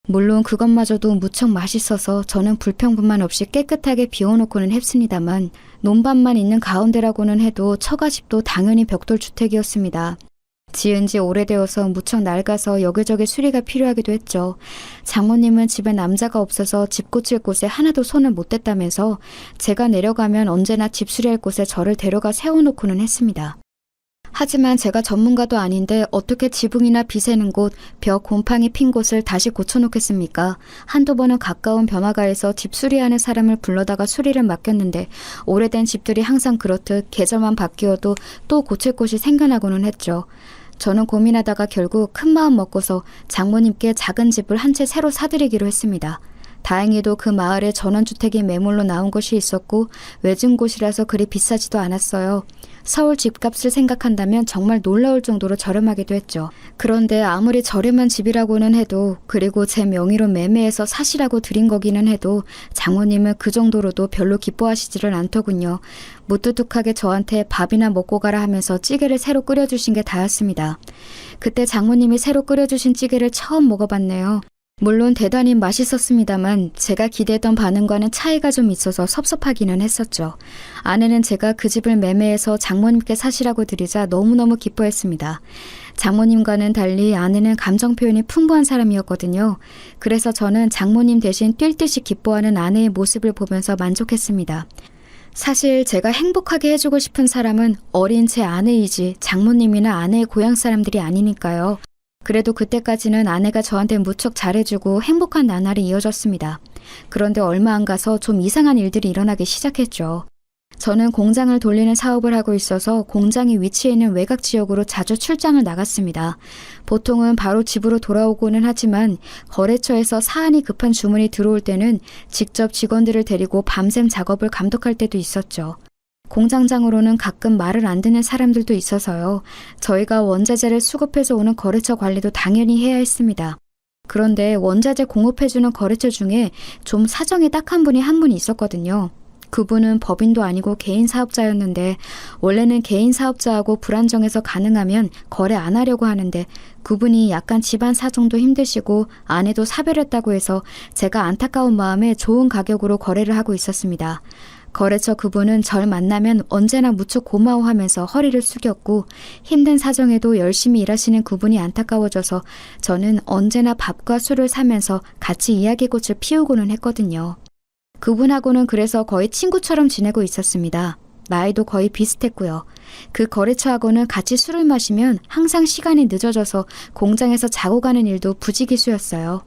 물론 그것마저도 무척 맛있어서 저는 불평분만 없이 깨끗하게 비워놓고는 했습니다만 논밭만 있는 가운데라고는 해도 처가집도 당연히 벽돌주택이었습니다. 지은 지 오래되어서 무척 낡아서 여기저기 수리가 필요하기도 했죠. 장모님은 집에 남자가 없어서 집 고칠 곳에 하나도 손을 못 댔다면서 제가 내려가면 언제나 집 수리할 곳에 저를 데려가 세워놓고는 했습니다. 하지만 제가 전문가도 아닌데 어떻게 지붕이나 비새는 곳, 벽 곰팡이 핀 곳을 다시 고쳐놓겠습니까? 한두 번은 가까운 번화가에서 집 수리하는 사람을 불러다가 수리를 맡겼는데 오래된 집들이 항상 그렇듯 계절만 바뀌어도 또 고칠 곳이 생겨나고는 했죠. 저는 고민하다가 결국 큰 마음 먹고서 장모님께 작은 집을 한 채 새로 사드리기로 했습니다. 다행히도 그 마을에 전원주택이 매물로 나온 곳이 있었고 외진 곳이라서 그리 비싸지도 않았어요. 서울 집값을 생각한다면 정말 놀라울 정도로 저렴하기도 했죠. 그런데 아무리 저렴한 집이라고는 해도, 그리고 제 명의로 매매해서 사시라고 드린 거기는 해도 장모님은 그 정도로도 별로 기뻐하시지를 않더군요. 무뚝뚝하게 저한테 밥이나 먹고 가라 하면서 찌개를 새로 끓여주신 게 다였습니다. 그때 장모님이 새로 끓여주신 찌개를 처음 먹어봤네요. 물론 대단히 맛있었습니다만 제가 기대했던 반응과는 차이가 좀 있어서 섭섭하기는 했었죠. 아내는 제가 그 집을 매매해서 장모님께 사시라고 드리자 너무너무 기뻐했습니다. 장모님과는 달리 아내는 감정 표현이 풍부한 사람이었거든요. 그래서 저는 장모님 대신 뛸 듯이 기뻐하는 아내의 모습을 보면서 만족했습니다. 사실 제가 행복하게 해주고 싶은 사람은 어린 제 아내이지 장모님이나 아내의 고향 사람들이 아니니까요. 그래도 그때까지는 아내가 저한테 무척 잘해주고 행복한 나날이 이어졌습니다. 그런데 얼마 안 가서 좀 이상한 일들이 일어나기 시작했죠. 저는 공장을 돌리는 사업을 하고 있어서 공장이 위치해 있는 외곽 지역으로 자주 출장을 나갔습니다. 보통은 바로 집으로 돌아오고는 하지만 거래처에서 사안이 급한 주문이 들어올 때는 직접 직원들을 데리고 밤샘 작업을 감독할 때도 있었죠. 공장장으로는 가끔 말을 안 듣는 사람들도 있어서요. 저희가 원자재를 수급해서 오는 거래처 관리도 당연히 해야 했습니다. 그런데 원자재 공급해주는 거래처 중에 좀 사정이 딱한 분이 한 분 있었거든요. 그분은 법인도 아니고 개인 사업자였는데 원래는 개인 사업자하고 불안정해서 가능하면 거래 안 하려고 하는데 그분이 약간 집안 사정도 힘드시고 아내도 사별했다고 해서 제가 안타까운 마음에 좋은 가격으로 거래를 하고 있었습니다. 거래처 그분은 절 만나면 언제나 무척 고마워하면서 허리를 숙였고 힘든 사정에도 열심히 일하시는 그분이 안타까워져서 저는 언제나 밥과 술을 사면서 같이 이야기꽃을 피우고는 했거든요. 그분하고는 그래서 거의 친구처럼 지내고 있었습니다. 나이도 거의 비슷했고요. 그 거래처하고는 같이 술을 마시면 항상 시간이 늦어져서 공장에서 자고 가는 일도 부지기수였어요.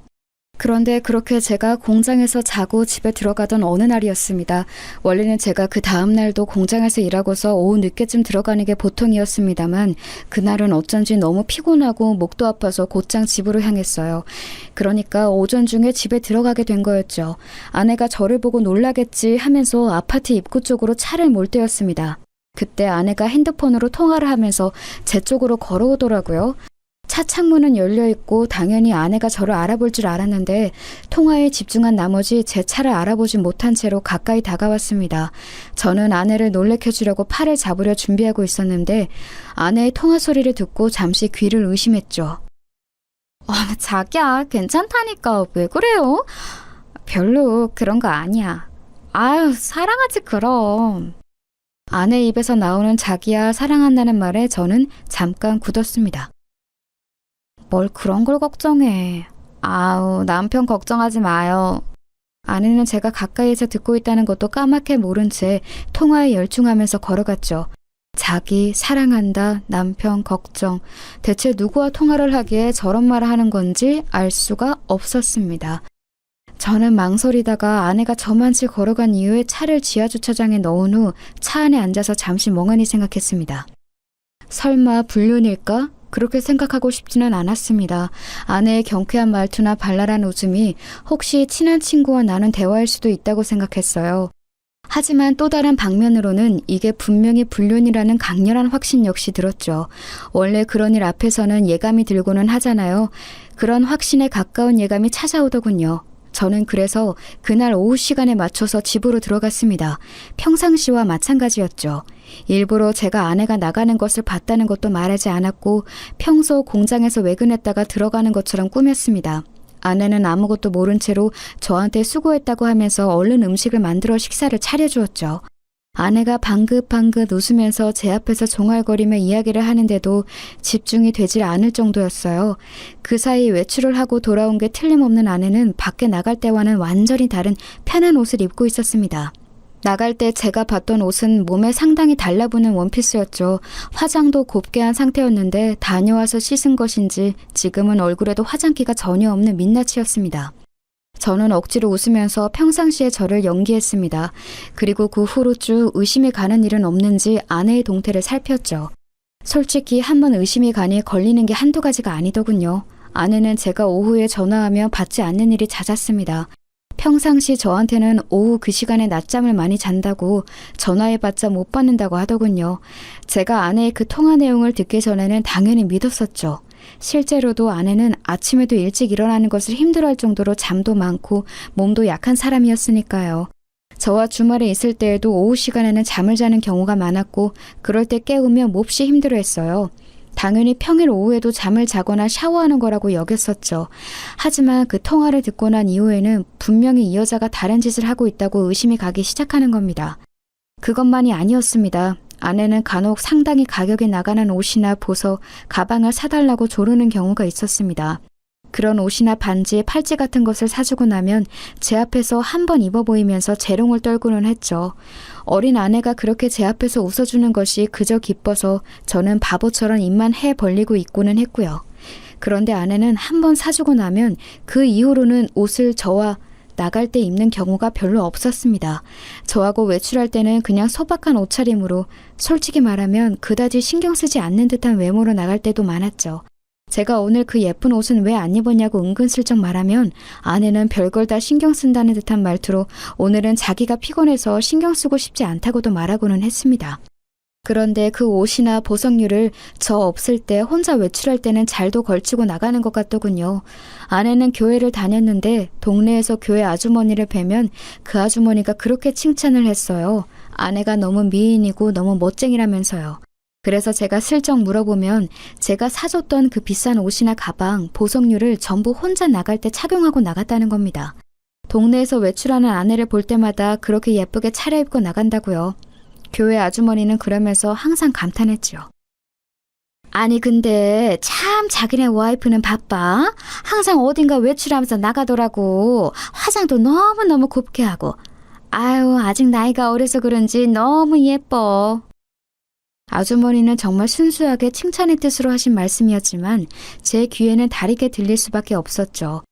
그런데 그렇게 제가 공장에서 자고 집에 들어가던 어느 날이었습니다. 원래는 제가 그 다음 날도 공장에서 일하고서 오후 늦게쯤 들어가는 게 보통이었습니다만 그날은 어쩐지 너무 피곤하고 목도 아파서 곧장 집으로 향했어요. 그러니까 오전 중에 집에 들어가게 된 거였죠. 아내가 저를 보고 놀라겠지 하면서 아파트 입구 쪽으로 차를 몰 때였습니다. 그때 아내가 핸드폰으로 통화를 하면서 제 쪽으로 걸어오더라고요. 차 창문은 열려있고 당연히 아내가 저를 알아볼 줄 알았는데 통화에 집중한 나머지 제 차를 알아보지 못한 채로 가까이 다가왔습니다. 저는 아내를 놀래켜주려고 팔을 잡으려 준비하고 있었는데 아내의 통화 소리를 듣고 잠시 귀를 의심했죠. 자기야, 괜찮다니까 왜 그래요? 별로 그런 거 아니야. 아유, 사랑하지 그럼. 아내 입에서 나오는 자기야 사랑한다는 말에 저는 잠깐 굳었습니다. 뭘 그런 걸 걱정해. 아우, 남편 걱정하지 마요. 아내는 제가 가까이에서 듣고 있다는 것도 까맣게 모른 채 통화에 열중하면서 걸어갔죠. 자기, 사랑한다, 남편, 걱정. 대체 누구와 통화를 하기에 저런 말을 하는 건지 알 수가 없었습니다. 저는 망설이다가 아내가 저만치 걸어간 이후에 차를 지하주차장에 넣은 후 차 안에 앉아서 잠시 멍하니 생각했습니다. 설마 불륜일까? 그렇게 생각하고 싶지는 않았습니다. 아내의 경쾌한 말투나 발랄한 웃음이 혹시 친한 친구와 나눈 대화일 수도 있다고 생각했어요. 하지만 또 다른 방면으로는 이게 분명히 불륜이라는 강렬한 확신 역시 들었죠. 원래 그런 일 앞에서는 예감이 들고는 하잖아요. 그런 확신에 가까운 예감이 찾아오더군요. 저는 그래서 그날 오후 시간에 맞춰서 집으로 들어갔습니다. 평상시와 마찬가지였죠. 일부러 제가 아내가 나가는 것을 봤다는 것도 말하지 않았고 평소 공장에서 외근했다가 들어가는 것처럼 꾸몄습니다. 아내는 아무것도 모른 채로 저한테 수고했다고 하면서 얼른 음식을 만들어 식사를 차려주었죠. 아내가 방긋방긋 웃으면서 제 앞에서 종알거리며 이야기를 하는데도 집중이 되질 않을 정도였어요. 그 사이 외출을 하고 돌아온 게 틀림없는 아내는 밖에 나갈 때와는 완전히 다른 편한 옷을 입고 있었습니다. 나갈 때 제가 봤던 옷은 몸에 상당히 달라붙는 원피스였죠. 화장도 곱게 한 상태였는데 다녀와서 씻은 것인지 지금은 얼굴에도 화장기가 전혀 없는 민낯이었습니다. 저는 억지로 웃으면서 평상시에 저를 연기했습니다. 그리고 그 후로 쭉 의심이 가는 일은 없는지 아내의 동태를 살폈죠. 솔직히 한번 의심이 가니 걸리는 게 한두 가지가 아니더군요. 아내는 제가 오후에 전화하며 받지 않는 일이 잦았습니다. 평상시 저한테는 오후 그 시간에 낮잠을 많이 잔다고 전화해봤자 못 받는다고 하더군요. 제가 아내의 그 통화 내용을 듣기 전에는 당연히 믿었었죠. 실제로도 아내는 아침에도 일찍 일어나는 것을 힘들어할 정도로 잠도 많고 몸도 약한 사람이었으니까요. 저와 주말에 있을 때에도 오후 시간에는 잠을 자는 경우가 많았고 그럴 때 깨우며 몹시 힘들어했어요. 당연히 평일 오후에도 잠을 자거나 샤워하는 거라고 여겼었죠. 하지만 그 통화를 듣고 난 이후에는 분명히 이 여자가 다른 짓을 하고 있다고 의심이 가기 시작하는 겁니다. 그것만이 아니었습니다. 아내는 간혹 상당히 가격이 나가는 옷이나 보석, 가방을 사달라고 조르는 경우가 있었습니다. 그런 옷이나 반지, 팔찌 같은 것을 사주고 나면 제 앞에서 한 번 입어 보이면서 재롱을 떨고는 했죠. 어린 아내가 그렇게 제 앞에서 웃어주는 것이 그저 기뻐서 저는 바보처럼 입만 해 벌리고 있고는 했고요. 그런데 아내는 한 번 사주고 나면 그 이후로는 옷을 저와 나갈 때 입는 경우가 별로 없었습니다. 저하고 외출할 때는 그냥 소박한 옷차림으로 솔직히 말하면 그다지 신경 쓰지 않는 듯한 외모로 나갈 때도 많았죠. 제가 오늘 그 예쁜 옷은 왜 안 입었냐고 은근슬쩍 말하면 아내는 별걸 다 신경 쓴다는 듯한 말투로 오늘은 자기가 피곤해서 신경 쓰고 싶지 않다고도 말하고는 했습니다. 그런데 그 옷이나 보석류를 저 없을 때 혼자 외출할 때는 잘도 걸치고 나가는 것 같더군요. 아내는 교회를 다녔는데 동네에서 교회 아주머니를 뵈면 그 아주머니가 그렇게 칭찬을 했어요. 아내가 너무 미인이고 너무 멋쟁이라면서요. 그래서 제가 슬쩍 물어보면 제가 사줬던 그 비싼 옷이나 가방, 보석류를 전부 혼자 나갈 때 착용하고 나갔다는 겁니다. 동네에서 외출하는 아내를 볼 때마다 그렇게 예쁘게 차려입고 나간다고요. 교회 아주머니는 그러면서 항상 감탄했죠. 아니 근데 참 자기네 와이프는 바빠. 항상 어딘가 외출하면서 나가더라고. 화장도 너무너무 곱게 하고. 아유 아직 나이가 어려서 그런지 너무 예뻐. 아주머니는 정말 순수하게 칭찬의 뜻으로 하신 말씀이었지만 제 귀에는 다르게 들릴 수밖에 없었죠.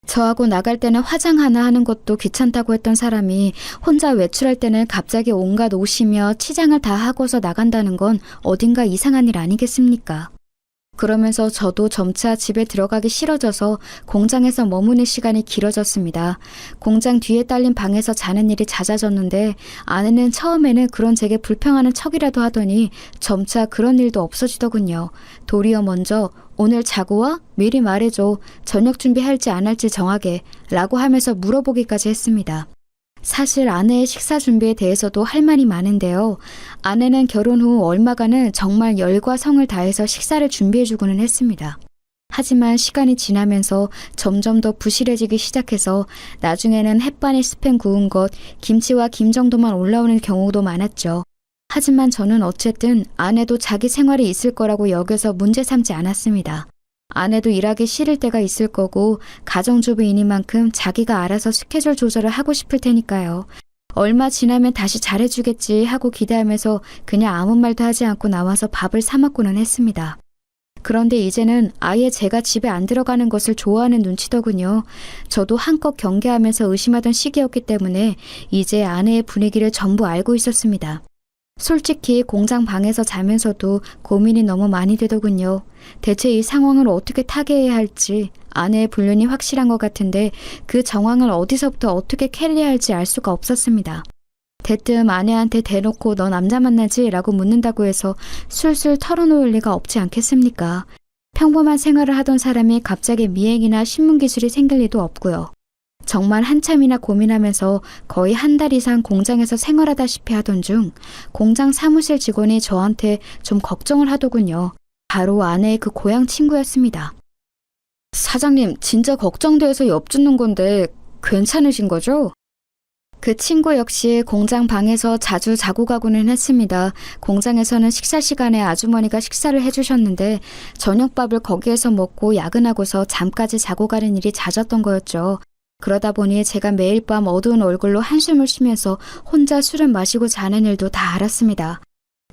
저하고 나갈 때는 화장 하나 하는 것도 귀찮다고 했던 사람이 혼자 외출할 때는 갑자기 온갖 옷이며 치장을 다 하고서 나간다는 건 어딘가 이상한 일 아니겠습니까? 그러면서 저도 점차 집에 들어가기 싫어져서 공장에서 머무는 시간이 길어졌습니다. 공장 뒤에 딸린 방에서 자는 일이 잦아졌는데 아내는 처음에는 그런 제게 불평하는 척이라도 하더니 점차 그런 일도 없어지더군요. 도리어 먼저 오늘 자고 와? 미리 말해줘. 저녁 준비할지 안 할지 정하게 라고 하면서 물어보기까지 했습니다. 사실 아내의 식사 준비에 대해서도 할 말이 많은데요. 아내는 결혼 후 얼마간은 정말 열과 성을 다해서 식사를 준비해주고는 했습니다. 하지만 시간이 지나면서 점점 더 부실해지기 시작해서 나중에는 햇반에 스팸 구운 것, 김치와 김 정도만 올라오는 경우도 많았죠. 하지만 저는 어쨌든 아내도 자기 생활이 있을 거라고 여겨서 문제 삼지 않았습니다. 아내도 일하기 싫을 때가 있을 거고 가정주부이니만큼 자기가 알아서 스케줄 조절을 하고 싶을 테니까요. 얼마 지나면 다시 잘해주겠지 하고 기대하면서 그냥 아무 말도 하지 않고 나와서 밥을 사 먹고는 했습니다. 그런데 이제는 아예 제가 집에 안 들어가는 것을 좋아하는 눈치더군요. 저도 한껏 경계하면서 의심하던 시기였기 때문에 이제 아내의 분위기를 전부 알고 있었습니다. 솔직히 공장 방에서 자면서도 고민이 너무 많이 되더군요. 대체 이 상황을 어떻게 타개해야 할지 아내의 불륜이 확실한 것 같은데 그 정황을 어디서부터 어떻게 캐리해야 할지 알 수가 없었습니다. 대뜸 아내한테 대놓고 너 남자 만나지? 라고 묻는다고 해서 술술 털어놓을 리가 없지 않겠습니까? 평범한 생활을 하던 사람이 갑자기 미행이나 신문기술이 생길 리도 없고요. 정말 한참이나 고민하면서 거의 한 달 이상 공장에서 생활하다시피 하던 중 공장 사무실 직원이 저한테 좀 걱정을 하더군요. 바로 아내의 그 고향 친구였습니다. 사장님, 진짜 걱정돼서 엿듣는 건데 괜찮으신 거죠? 그 친구 역시 공장 방에서 자주 자고 가고는 했습니다. 공장에서는 식사 시간에 아주머니가 식사를 해주셨는데 저녁밥을 거기에서 먹고 야근하고서 잠까지 자고 가는 일이 잦았던 거였죠. 그러다 보니 제가 매일 밤 어두운 얼굴로 한숨을 쉬면서 혼자 술을 마시고 자는 일도 다 알았습니다.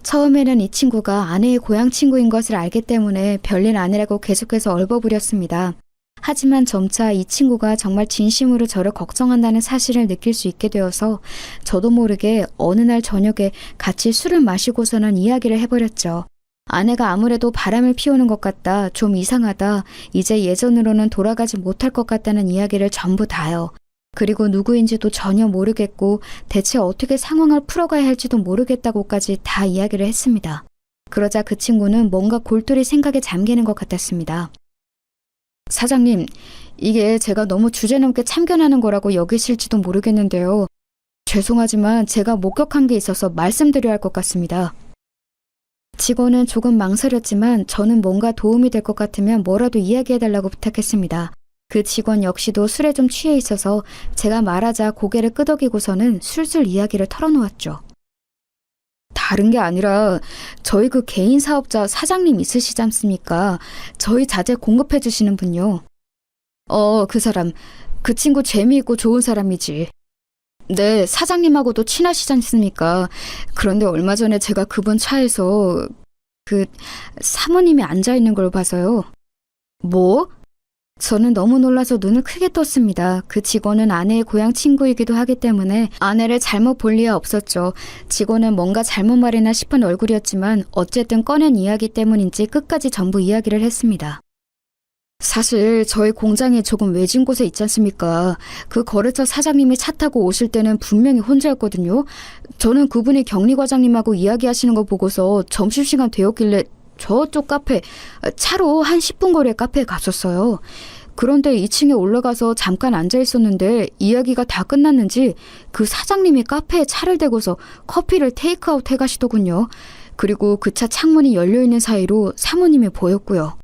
처음에는 이 친구가 아내의 고향 친구인 것을 알기 때문에 별일 아니라고 계속해서 얼버무렸습니다. 하지만 점차 이 친구가 정말 진심으로 저를 걱정한다는 사실을 느낄 수 있게 되어서 저도 모르게 어느 날 저녁에 같이 술을 마시고서는 이야기를 해버렸죠. 아내가 아무래도 바람을 피우는 것 같다, 좀 이상하다, 이제 예전으로는 돌아가지 못할 것 같다는 이야기를 전부 다요. 그리고 누구인지도 전혀 모르겠고 대체 어떻게 상황을 풀어가야 할지도 모르겠다고까지 다 이야기를 했습니다. 그러자 그 친구는 뭔가 골똘히 생각에 잠기는 것 같았습니다. 사장님, 이게 제가 너무 주제넘게 참견하는 거라고 여기실지도 모르겠는데요. 죄송하지만 제가 목격한 게 있어서 말씀드려야 할 것 같습니다. 직원은 조금 망설였지만 저는 뭔가 도움이 될 것 같으면 뭐라도 이야기해달라고 부탁했습니다. 그 직원 역시도 술에 좀 취해 있어서 제가 말하자 고개를 끄덕이고서는 술술 이야기를 털어놓았죠. 다른 게 아니라 저희 그 개인 사업자 사장님 있으시지 않습니까? 저희 자재 공급해 주시는 분요. 그 사람, 그 친구 재미있고 좋은 사람이지. 네, 사장님하고도 친하시지 않습니까? 그런데 얼마 전에 제가 그분 차에서 사모님이 앉아있는 걸 봐서요. 뭐? 저는 너무 놀라서 눈을 크게 떴습니다. 그 직원은 아내의 고향 친구이기도 하기 때문에 아내를 잘못 볼 리가 없었죠. 직원은 뭔가 잘못 말이나 싶은 얼굴이었지만 어쨌든 꺼낸 이야기 때문인지 끝까지 전부 이야기를 했습니다. 사실 저희 공장이 조금 외진 곳에 있지 않습니까? 그 거래처 사장님이 차 타고 오실 때는 분명히 혼자였거든요. 저는 그분이 격리 과장님하고 이야기하시는 거 보고서 점심시간 되었길래 저쪽 카페, 차로 한 10분 거리의 카페에 갔었어요. 그런데 2층에 올라가서 잠깐 앉아 있었는데 이야기가 다 끝났는지 그 사장님이 카페에 차를 대고서 커피를 테이크아웃 해가시더군요. 그리고 그 차 창문이 열려있는 사이로 사모님이 보였고요.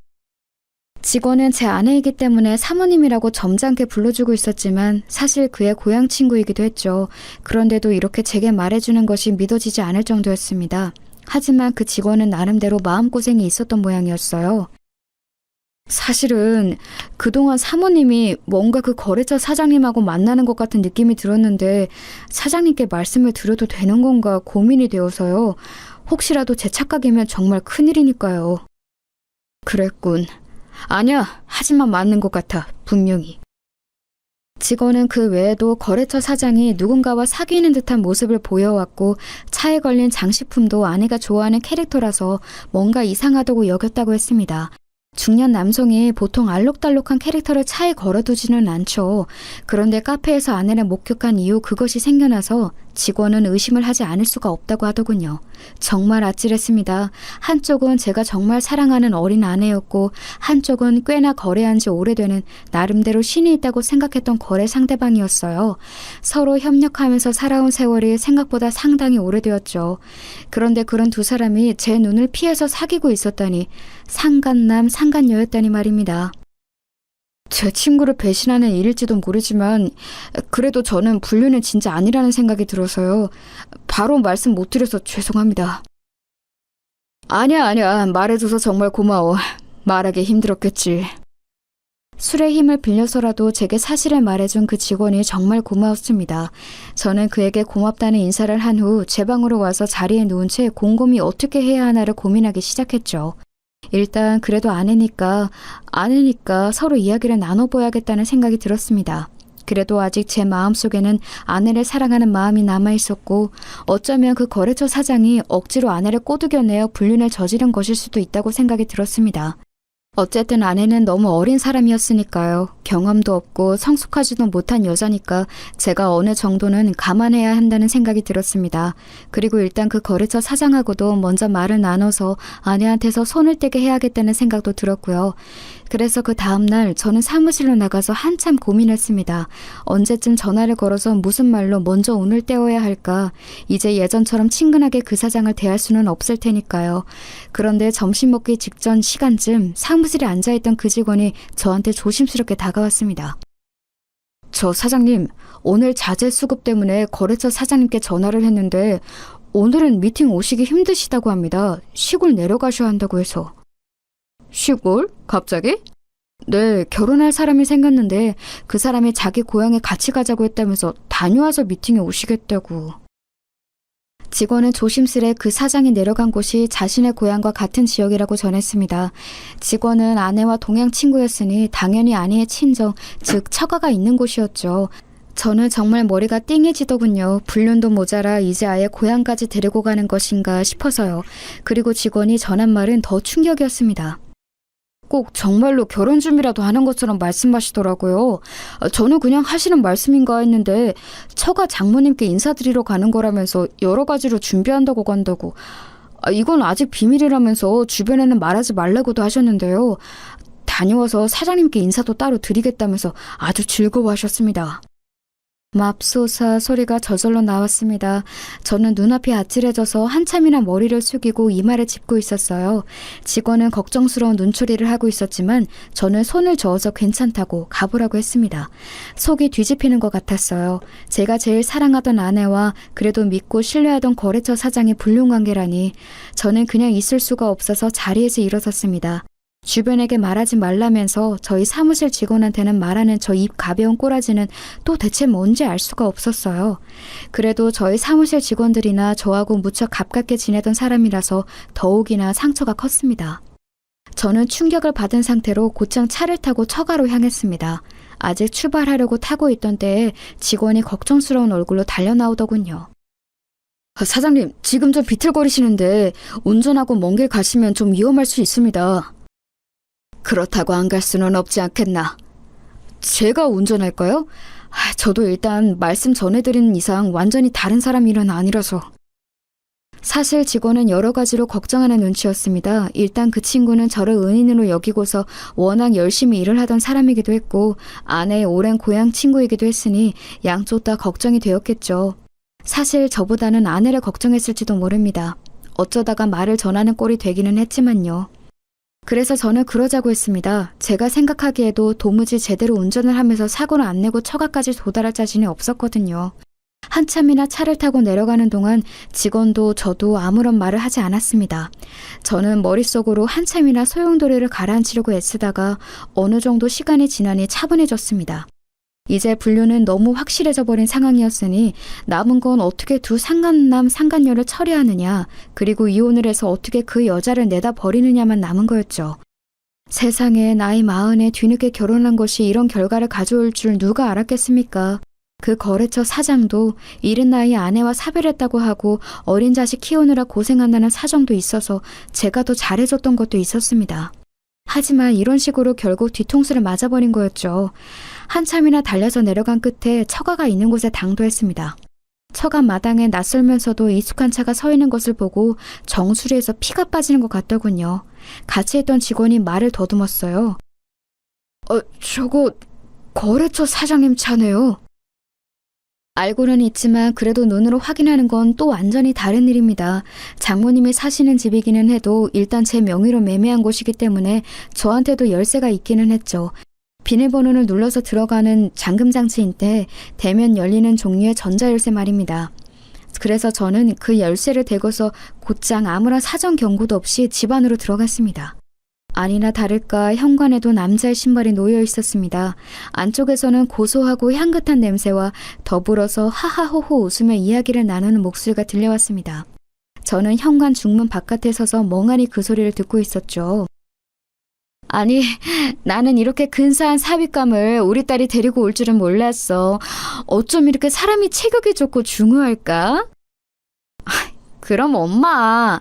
직원은 제 아내이기 때문에 사모님이라고 점잖게 불러주고 있었지만 사실 그의 고향 친구이기도 했죠. 그런데도 이렇게 제게 말해주는 것이 믿어지지 않을 정도였습니다. 하지만 그 직원은 나름대로 마음고생이 있었던 모양이었어요. 사실은 그동안 사모님이 뭔가 그 거래처 사장님하고 만나는 것 같은 느낌이 들었는데 사장님께 말씀을 드려도 되는 건가 고민이 되어서요. 혹시라도 제 착각이면 정말 큰일이니까요. 그랬군. 아니야, 하지만 맞는 것 같아, 분명히. 직원은 그 외에도 거래처 사장이 누군가와 사귀는 듯한 모습을 보여왔고 차에 걸린 장식품도 아내가 좋아하는 캐릭터라서 뭔가 이상하다고 여겼다고 했습니다. 중년 남성이 보통 알록달록한 캐릭터를 차에 걸어두지는 않죠. 그런데 카페에서 아내를 목격한 이후 그것이 생겨나서 직원은 의심을 하지 않을 수가 없다고 하더군요. 정말 아찔했습니다. 한쪽은 제가 정말 사랑하는 어린 아내였고 한쪽은 꽤나 거래한 지 오래되는 나름대로 신이 있다고 생각했던 거래 상대방이었어요. 서로 협력하면서 살아온 세월이 생각보다 상당히 오래되었죠. 그런데 그런 두 사람이 제 눈을 피해서 사귀고 있었다니 상간남 상간녀였다니 말입니다. 제 친구를 배신하는 일일지도 모르지만 그래도 저는 불륜은 진짜 아니라는 생각이 들어서요. 바로 말씀 못 드려서 죄송합니다. 아니야. 말해줘서 정말 고마워. 말하기 힘들었겠지. 술의 힘을 빌려서라도 제게 사실을 말해준 그 직원이 정말 고마웠습니다. 저는 그에게 고맙다는 인사를 한 후 제 방으로 와서 자리에 누운 채 곰곰이 어떻게 해야 하나를 고민하기 시작했죠. 일단 그래도 아내니까 서로 이야기를 나눠봐야겠다는 생각이 들었습니다. 그래도 아직 제 마음속에는 아내를 사랑하는 마음이 남아있었고 어쩌면 그 거래처 사장이 억지로 아내를 꼬드겨내어 불륜을 저지른 것일 수도 있다고 생각이 들었습니다. 어쨌든 아내는 너무 어린 사람이었으니까요. 경험도 없고 성숙하지도 못한 여자니까 제가 어느 정도는 감안해야 한다는 생각이 들었습니다. 그리고 일단 그 거래처 사장하고도 먼저 말을 나눠서 아내한테서 손을 떼게 해야겠다는 생각도 들었고요. 그래서 그 다음날 저는 사무실로 나가서 한참 고민했습니다. 언제쯤 전화를 걸어서 무슨 말로 먼저 운을 떼어야 할까? 이제 예전처럼 친근하게 그 사장을 대할 수는 없을 테니까요. 그런데 점심 먹기 직전 시간쯤 사무실에 앉아있던 그 직원이 저한테 조심스럽게 다가왔습니다. 저 사장님, 오늘 자재 수급 때문에 거래처 사장님께 전화를 했는데 오늘은 미팅 오시기 힘드시다고 합니다. 시골 내려가셔야 한다고 해서. 시골? 갑자기? 네, 결혼할 사람이 생겼는데 그 사람이 자기 고향에 같이 가자고 했다면서 다녀와서 미팅에 오시겠다고. 직원은 조심스레 그 사장이 내려간 곳이 자신의 고향과 같은 지역이라고 전했습니다. 직원은 아내와 동양 친구였으니 당연히 아내의 친정, 즉 처가가 있는 곳이었죠. 저는 정말 머리가 띵해지더군요. 불륜도 모자라 이제 아예 고향까지 데리고 가는 것인가 싶어서요. 그리고 직원이 전한 말은 더 충격이었습니다. 꼭 정말로 결혼 준비라도 하는 것처럼 말씀하시더라고요. 저는 그냥 하시는 말씀인가 했는데 처가 장모님께 인사드리러 가는 거라면서 여러 가지로 준비한다고 간다고. 이건 아직 비밀이라면서 주변에는 말하지 말라고도 하셨는데요. 다녀와서 사장님께 인사도 따로 드리겠다면서 아주 즐거워하셨습니다. 맙소사 소리가 저절로 나왔습니다. 저는 눈앞이 아찔해져서 한참이나 머리를 숙이고 이마를 짚고 있었어요. 직원은 걱정스러운 눈초리를 하고 있었지만 저는 손을 저어서 괜찮다고 가보라고 했습니다. 속이 뒤집히는 것 같았어요. 제가 제일 사랑하던 아내와 그래도 믿고 신뢰하던 거래처 사장이 불륜관계라니. 저는 그냥 있을 수가 없어서 자리에서 일어섰습니다. 주변에게 말하지 말라면서 저희 사무실 직원한테는 말하는 저 입 가벼운 꼬라지는 또 대체 뭔지 알 수가 없었어요. 그래도 저희 사무실 직원들이나 저하고 무척 가깝게 지내던 사람이라서 더욱이나 상처가 컸습니다. 저는 충격을 받은 상태로 곧장 차를 타고 처가로 향했습니다. 아직 출발하려고 타고 있던 때에 직원이 걱정스러운 얼굴로 달려나오더군요. 사장님, 지금 좀 비틀거리시는데 운전하고 먼 길 가시면 좀 위험할 수 있습니다. 그렇다고 안 갈 수는 없지 않겠나. 제가 운전할까요? 저도 일단 말씀 전해드린 이상 완전히 다른 사람 일은 아니라서. 사실 직원은 여러 가지로 걱정하는 눈치였습니다. 일단 그 친구는 저를 은인으로 여기고서 워낙 열심히 일을 하던 사람이기도 했고 아내의 오랜 고향 친구이기도 했으니 양쪽 다 걱정이 되었겠죠. 사실 저보다는 아내를 걱정했을지도 모릅니다. 어쩌다가 말을 전하는 꼴이 되기는 했지만요. 그래서 저는 그러자고 했습니다. 제가 생각하기에도 도무지 제대로 운전을 하면서 사고를 안 내고 처가까지 도달할 자신이 없었거든요. 한참이나 차를 타고 내려가는 동안 직원도 저도 아무런 말을 하지 않았습니다. 저는 머릿속으로 한참이나 소용돌이를 가라앉히려고 애쓰다가 어느 정도 시간이 지나니 차분해졌습니다. 이제 분류는 너무 확실해져 버린 상황이었으니 남은 건 어떻게 두 상간남 상간녀를 처리하느냐, 그리고 이혼을 해서 어떻게 그 여자를 내다 버리느냐만 남은 거였죠. 세상에 나이 40에 뒤늦게 결혼한 것이 이런 결과를 가져올 줄 누가 알았겠습니까? 그 거래처 사장도 이른 나이에 아내와 사별했다고 하고 어린 자식 키우느라 고생한다는 사정도 있어서 제가 더 잘해줬던 것도 있었습니다. 하지만 이런 식으로 결국 뒤통수를 맞아버린 거였죠. 한참이나 달려서 내려간 끝에 처가가 있는 곳에 당도했습니다. 처가 마당에 낯설면서도 익숙한 차가 서 있는 것을 보고 정수리에서 피가 빠지는 것 같더군요. 같이 있던 직원이 말을 더듬었어요. 저거 거래처 사장님 차네요. 알고는 있지만 그래도 눈으로 확인하는 건 또 완전히 다른 일입니다. 장모님이 사시는 집이기는 해도 일단 제 명의로 매매한 곳이기 때문에 저한테도 열쇠가 있기는 했죠. 비밀번호를 눌러서 들어가는 잠금장치인데 대면 열리는 종류의 전자열쇠 말입니다. 그래서 저는 그 열쇠를 대고서 곧장 아무런 사전 경고도 없이 집 안으로 들어갔습니다. 아니나 다를까 현관에도 남자의 신발이 놓여 있었습니다. 안쪽에서는 고소하고 향긋한 냄새와 더불어서 하하호호 웃으며 이야기를 나누는 목소리가 들려왔습니다. 저는 현관 중문 바깥에 서서 멍하니 그 소리를 듣고 있었죠. 아니, 나는 이렇게 근사한 삽입감을 우리 딸이 데리고 올 줄은 몰랐어. 어쩜 이렇게 사람이 체격이 좋고 중후할까? 그럼 엄마,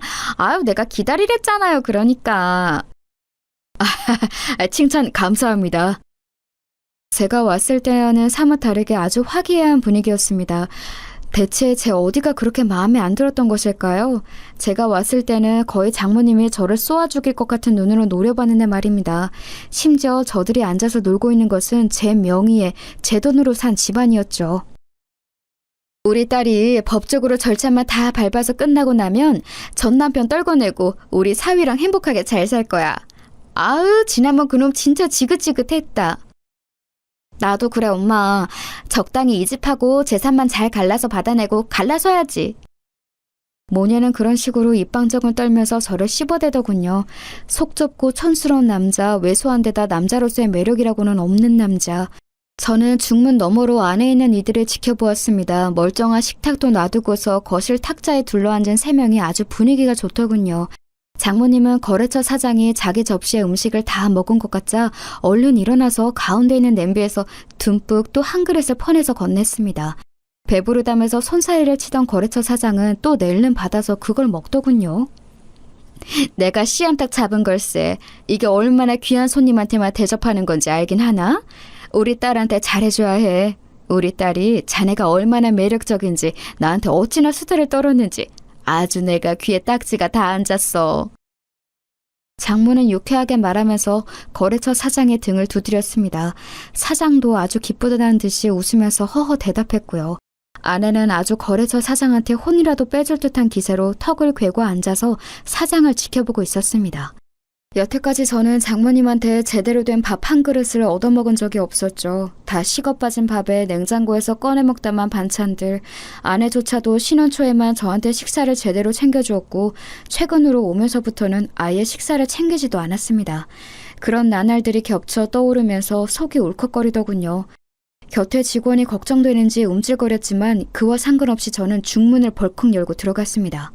내가 기다리랬잖아요, 그러니까. 칭찬 감사합니다. 제가 왔을 때와는 사뭇 다르게 아주 화기애애한 분위기였습니다. 대체 제 어디가 그렇게 마음에 안 들었던 것일까요? 제가 왔을 때는 거의 장모님이 저를 쏘아 죽일 것 같은 눈으로 노려봤는데 말입니다. 심지어 저들이 앉아서 놀고 있는 것은 제 명의에 제 돈으로 산 집안이었죠. 우리 딸이 법적으로 절차만 다 밟아서 끝나고 나면 전 남편 떨궈내고 우리 사위랑 행복하게 잘 살 거야. 지난번 그놈 진짜 지긋지긋했다. 나도 그래, 엄마. 적당히 이집하고 재산만 잘 갈라서 받아내고 갈라서야지. 모녀는 그런 식으로 입방정을 떨면서 저를 씹어대더군요. 속 좁고 촌스러운 남자, 왜소한 데다 남자로서의 매력이라고는 없는 남자. 저는 중문 너머로 안에 있는 이들을 지켜보았습니다. 멀쩡한 식탁도 놔두고서 거실 탁자에 둘러앉은 세 명이 아주 분위기가 좋더군요. 장모님은 거래처 사장이 자기 접시에 음식을 다 먹은 것 같자 얼른 일어나서 가운데 있는 냄비에서 듬뿍 또 한 그릇을 퍼내서 건넸습니다. 배부르다면서 손사래를 치던 거래처 사장은 또 낼름 받아서 그걸 먹더군요. 내가 씨암탉 잡은 걸세. 이게 얼마나 귀한 손님한테만 대접하는 건지 알긴 하나? 우리 딸한테 잘해줘야 해. 우리 딸이 자네가 얼마나 매력적인지 나한테 어찌나 수다를 떨었는지 아주 내가 귀에 딱지가 다 앉았어. 장모는 유쾌하게 말하면서 거래처 사장의 등을 두드렸습니다. 사장도 아주 기쁘다는 듯이 웃으면서 허허 대답했고요. 아내는 아주 거래처 사장한테 혼이라도 빼줄 듯한 기세로 턱을 괴고 앉아서 사장을 지켜보고 있었습니다. 여태까지 저는 장모님한테 제대로 된 밥 한 그릇을 얻어먹은 적이 없었죠. 다 식어 빠진 밥에 냉장고에서 꺼내 먹다만 반찬들, 아내조차도 신혼 초에만 저한테 식사를 제대로 챙겨주었고 최근으로 오면서부터는 아예 식사를 챙기지도 않았습니다. 그런 나날들이 겹쳐 떠오르면서 속이 울컥거리더군요. 곁에 직원이 걱정되는지 움찔거렸지만 그와 상관없이 저는 중문을 벌컥 열고 들어갔습니다.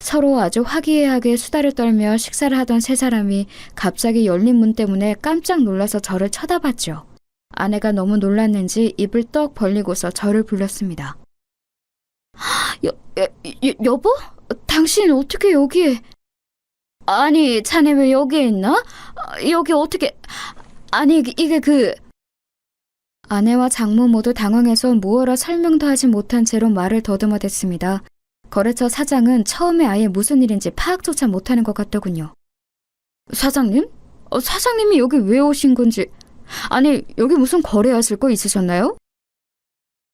서로 아주 화기애애하게 수다를 떨며 식사를 하던 세 사람이 갑자기 열린 문 때문에 깜짝 놀라서 저를 쳐다봤죠. 아내가 너무 놀랐는지 입을 떡 벌리고서 저를 불렀습니다. 여보? 당신 어떻게 여기에? 아니, 자네 왜 여기에 있나? 여기 어떻게... 아니, 이게 아내와 장모 모두 당황해서 무어라 설명도 하지 못한 채로 말을 더듬어댔습니다. 거래처 사장은 처음에 아예 무슨 일인지 파악조차 못하는 것 같더군요. 사장님? 사장님이 여기 왜 오신 건지... 아니, 여기 무슨 거래하실 거 있으셨나요?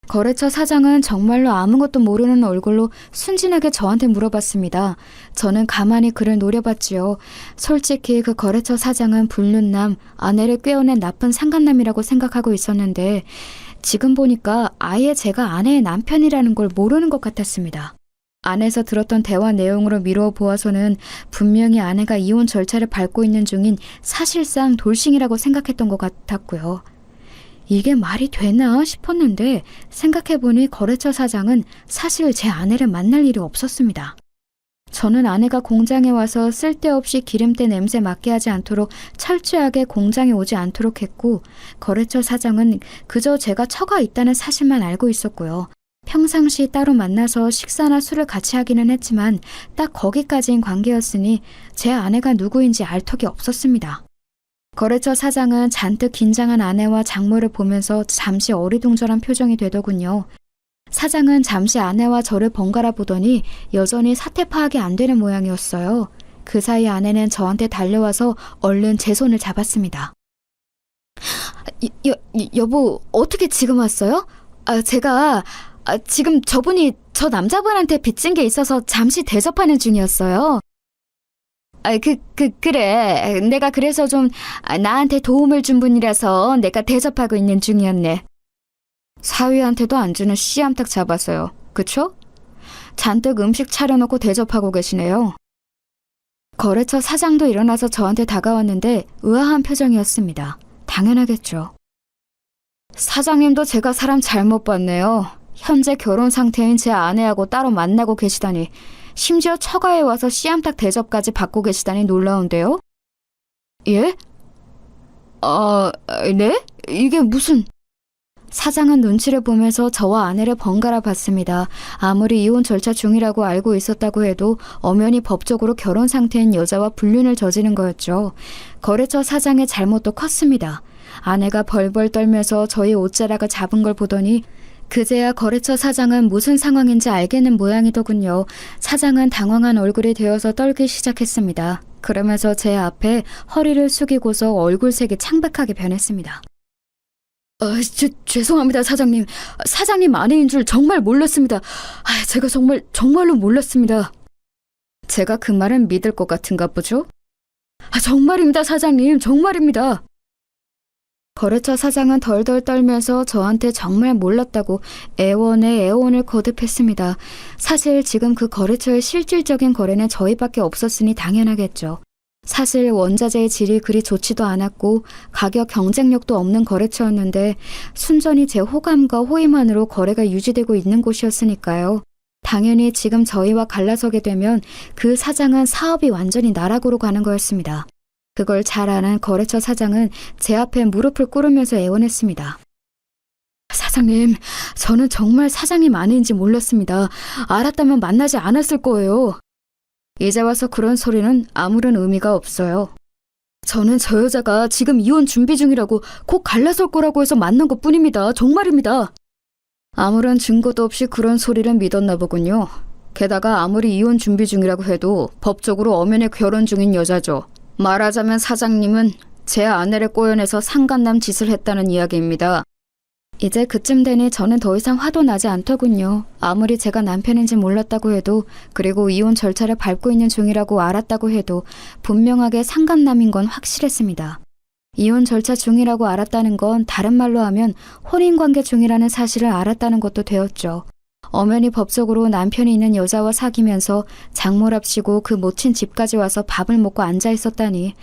거래처 사장은 정말로 아무것도 모르는 얼굴로 순진하게 저한테 물어봤습니다. 저는 가만히 그를 노려봤지요. 솔직히 그 거래처 사장은 불륜남, 아내를 꿰어낸 나쁜 상간남이라고 생각하고 있었는데 지금 보니까 아예 제가 아내의 남편이라는 걸 모르는 것 같았습니다. 안에서 들었던 대화 내용으로 미루어 보아서는 분명히 아내가 이혼 절차를 밟고 있는 중인 사실상 돌싱이라고 생각했던 것 같았고요. 이게 말이 되나 싶었는데 생각해보니 거래처 사장은 사실 제 아내를 만날 일이 없었습니다. 저는 아내가 공장에 와서 쓸데없이 기름때 냄새 맡게 하지 않도록 철저하게 공장에 오지 않도록 했고 거래처 사장은 그저 제가 처가 있다는 사실만 알고 있었고요. 평상시 따로 만나서 식사나 술을 같이 하기는 했지만 딱 거기까지인 관계였으니 제 아내가 누구인지 알 턱이 없었습니다. 거래처 사장은 잔뜩 긴장한 아내와 장모를 보면서 잠시 어리둥절한 표정이 되더군요. 사장은 잠시 아내와 저를 번갈아 보더니 여전히 사태 파악이 안 되는 모양이었어요. 그 사이 아내는 저한테 달려와서 얼른 제 손을 잡았습니다. 여보, 어떻게 지금 왔어요? 제가 지금 저분이 저 남자분한테 빚진 게 있어서 잠시 대접하는 중이었어요. 그래. 내가 그래서 좀 나한테 도움을 준 분이라서 내가 대접하고 있는 중이었네. 사위한테도 안 주는 씨암탉 잡았어요. 그쵸? 잔뜩 음식 차려놓고 대접하고 계시네요. 거래처 사장도 일어나서 저한테 다가왔는데 의아한 표정이었습니다. 당연하겠죠. 사장님도 제가 사람 잘못 봤네요. 현재 결혼 상태인 제 아내하고 따로 만나고 계시다니. 심지어 처가에 와서 씨암탉 대접까지 받고 계시다니 놀라운데요? 예? 네? 이게 무슨... 사장은 눈치를 보면서 저와 아내를 번갈아 봤습니다. 아무리 이혼 절차 중이라고 알고 있었다고 해도 엄연히 법적으로 결혼 상태인 여자와 불륜을 저지른 거였죠. 거래처 사장의 잘못도 컸습니다. 아내가 벌벌 떨면서 저희 옷자락을 잡은 걸 보더니 그제야 거래처 사장은 무슨 상황인지 알겠는 모양이더군요. 사장은 당황한 얼굴이 되어서 떨기 시작했습니다. 그러면서 제 앞에 허리를 숙이고서 얼굴색이 창백하게 변했습니다. 죄송합니다, 사장님. 사장님 아내인 줄 정말 몰랐습니다. 제가 정말로 몰랐습니다. 제가 그 말은 믿을 것 같은가 보죠? 정말입니다, 사장님. 정말입니다. 거래처 사장은 덜덜 떨면서 저한테 정말 몰랐다고 애원에 애원을 거듭했습니다. 사실 지금 그 거래처의 실질적인 거래는 저희밖에 없었으니 당연하겠죠. 사실 원자재의 질이 그리 좋지도 않았고 가격 경쟁력도 없는 거래처였는데 순전히 제 호감과 호의만으로 거래가 유지되고 있는 곳이었으니까요. 당연히 지금 저희와 갈라서게 되면 그 사장은 사업이 완전히 나락으로 가는 거였습니다. 그걸 잘 아는 거래처 사장은 제 앞에 무릎을 꿇으면서 애원했습니다. 사장님, 저는 정말 사장님 아내인지 몰랐습니다. 알았다면 만나지 않았을 거예요. 이제 와서 그런 소리는 아무런 의미가 없어요. 저는 저 여자가 지금 이혼 준비 중이라고 곧 갈라설 거라고 해서 만난 것 뿐입니다. 정말입니다. 아무런 증거도 없이 그런 소리를 믿었나 보군요. 게다가 아무리 이혼 준비 중이라고 해도 법적으로 엄연히 결혼 중인 여자죠. 말하자면 사장님은 제 아내를 꼬여내서 상간남 짓을 했다는 이야기입니다. 이제 그쯤 되니 저는 더 이상 화도 나지 않더군요. 아무리 제가 남편인지 몰랐다고 해도, 그리고 이혼 절차를 밟고 있는 중이라고 알았다고 해도 분명하게 상간남인 건 확실했습니다. 이혼 절차 중이라고 알았다는 건 다른 말로 하면 혼인관계 중이라는 사실을 알았다는 것도 되었죠. 엄연히 법적으로 남편이 있는 여자와 사귀면서 장모랍시고 그 모친 집까지 와서 밥을 먹고 앉아 있었다니,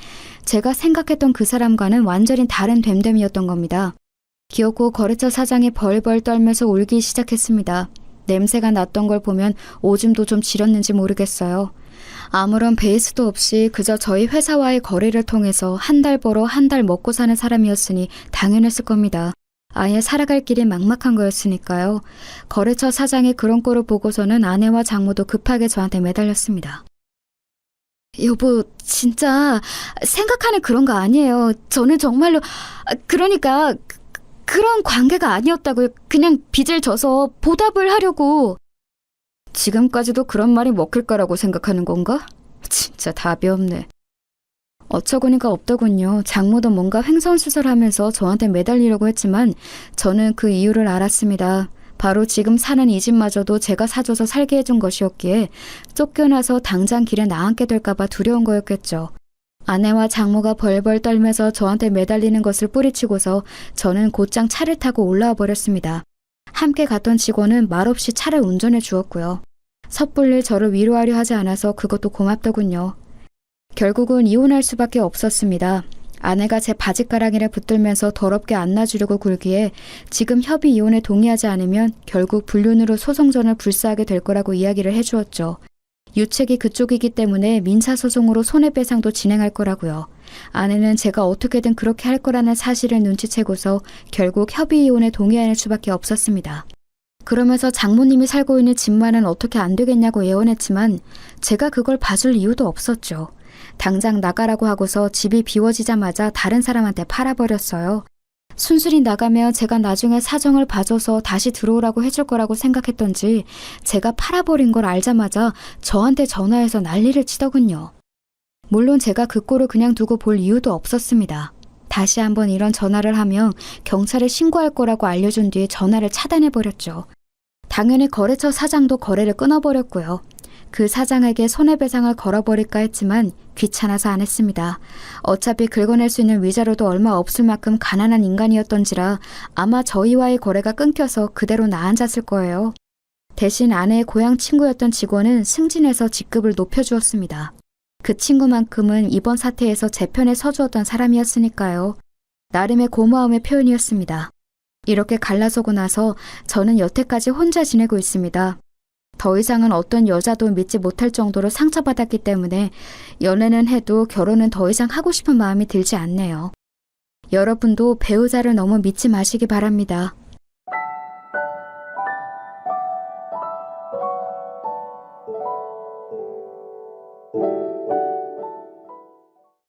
제가 생각했던 그 사람과는 완전히 다른 됨됨이었던 겁니다. 기어코 거래처 사장이 벌벌 떨면서 울기 시작했습니다. 냄새가 났던 걸 보면 오줌도 좀 지렸는지 모르겠어요. 아무런 베이스도 없이 그저 저희 회사와의 거래를 통해서 한 달 벌어 한 달 먹고 사는 사람이었으니 당연했을 겁니다. 아예 살아갈 길이 막막한 거였으니까요. 거래처 사장이 그런 꼴을 보고서는 아내와 장모도 급하게 저한테 매달렸습니다. 여보, 진짜 생각하는 그런 거 아니에요. 저는 정말로, 그러니까 그런 관계가 아니었다고요. 그냥 빚을 져서 보답을 하려고. 지금까지도 그런 말이 먹힐 거라고 생각하는 건가? 진짜 답이 없네. 어처구니가 없더군요. 장모도 뭔가 횡설수설하면서 저한테 매달리려고 했지만 저는 그 이유를 알았습니다. 바로 지금 사는 이 집마저도 제가 사줘서 살게 해준 것이었기에 쫓겨나서 당장 길에 나앉게 될까봐 두려운 거였겠죠. 아내와 장모가 벌벌 떨면서 저한테 매달리는 것을 뿌리치고서 저는 곧장 차를 타고 올라와 버렸습니다. 함께 갔던 직원은 말없이 차를 운전해 주었고요. 섣불리 저를 위로하려 하지 않아서 그것도 고맙더군요. 결국은 이혼할 수밖에 없었습니다. 아내가 제 바지가랑이를 붙들면서 더럽게 안놔주려고 굴기에 지금 협의 이혼에 동의하지 않으면 결국 불륜으로 소송전을 불사하게 될 거라고 이야기를 해주었죠. 유책이 그쪽이기 때문에 민사소송으로 손해배상도 진행할 거라고요. 아내는 제가 어떻게든 그렇게 할 거라는 사실을 눈치채고서 결국 협의 이혼에 동의할 수밖에 없었습니다. 그러면서 장모님이 살고 있는 집만은 어떻게 안 되겠냐고 애원했지만 제가 그걸 봐줄 이유도 없었죠. 당장 나가라고 하고서 집이 비워지자마자 다른 사람한테 팔아버렸어요. 순순히 나가면 제가 나중에 사정을 봐줘서 다시 들어오라고 해줄 거라고 생각했던지 제가 팔아버린 걸 알자마자 저한테 전화해서 난리를 치더군요. 물론 제가 그 꼴을 그냥 두고 볼 이유도 없었습니다. 다시 한번 이런 전화를 하면 경찰에 신고할 거라고 알려준 뒤에 전화를 차단해버렸죠. 당연히 거래처 사장도 거래를 끊어버렸고요. 그 사장에게 손해배상을 걸어버릴까 했지만 귀찮아서 안 했습니다. 어차피 긁어낼 수 있는 위자료도 얼마 없을 만큼 가난한 인간이었던지라 아마 저희와의 거래가 끊겨서 그대로 나앉았을 거예요. 대신 아내의 고향 친구였던 직원은 승진해서 직급을 높여주었습니다. 그 친구만큼은 이번 사태에서 제 편에 서주었던 사람이었으니까요. 나름의 고마움의 표현이었습니다. 이렇게 갈라서고 나서 저는 여태까지 혼자 지내고 있습니다. 더 이상은 어떤 여자도 믿지 못할 정도로 상처받았기 때문에 연애는 해도 결혼은 더 이상 하고 싶은 마음이 들지 않네요. 여러분도 배우자를 너무 믿지 마시기 바랍니다.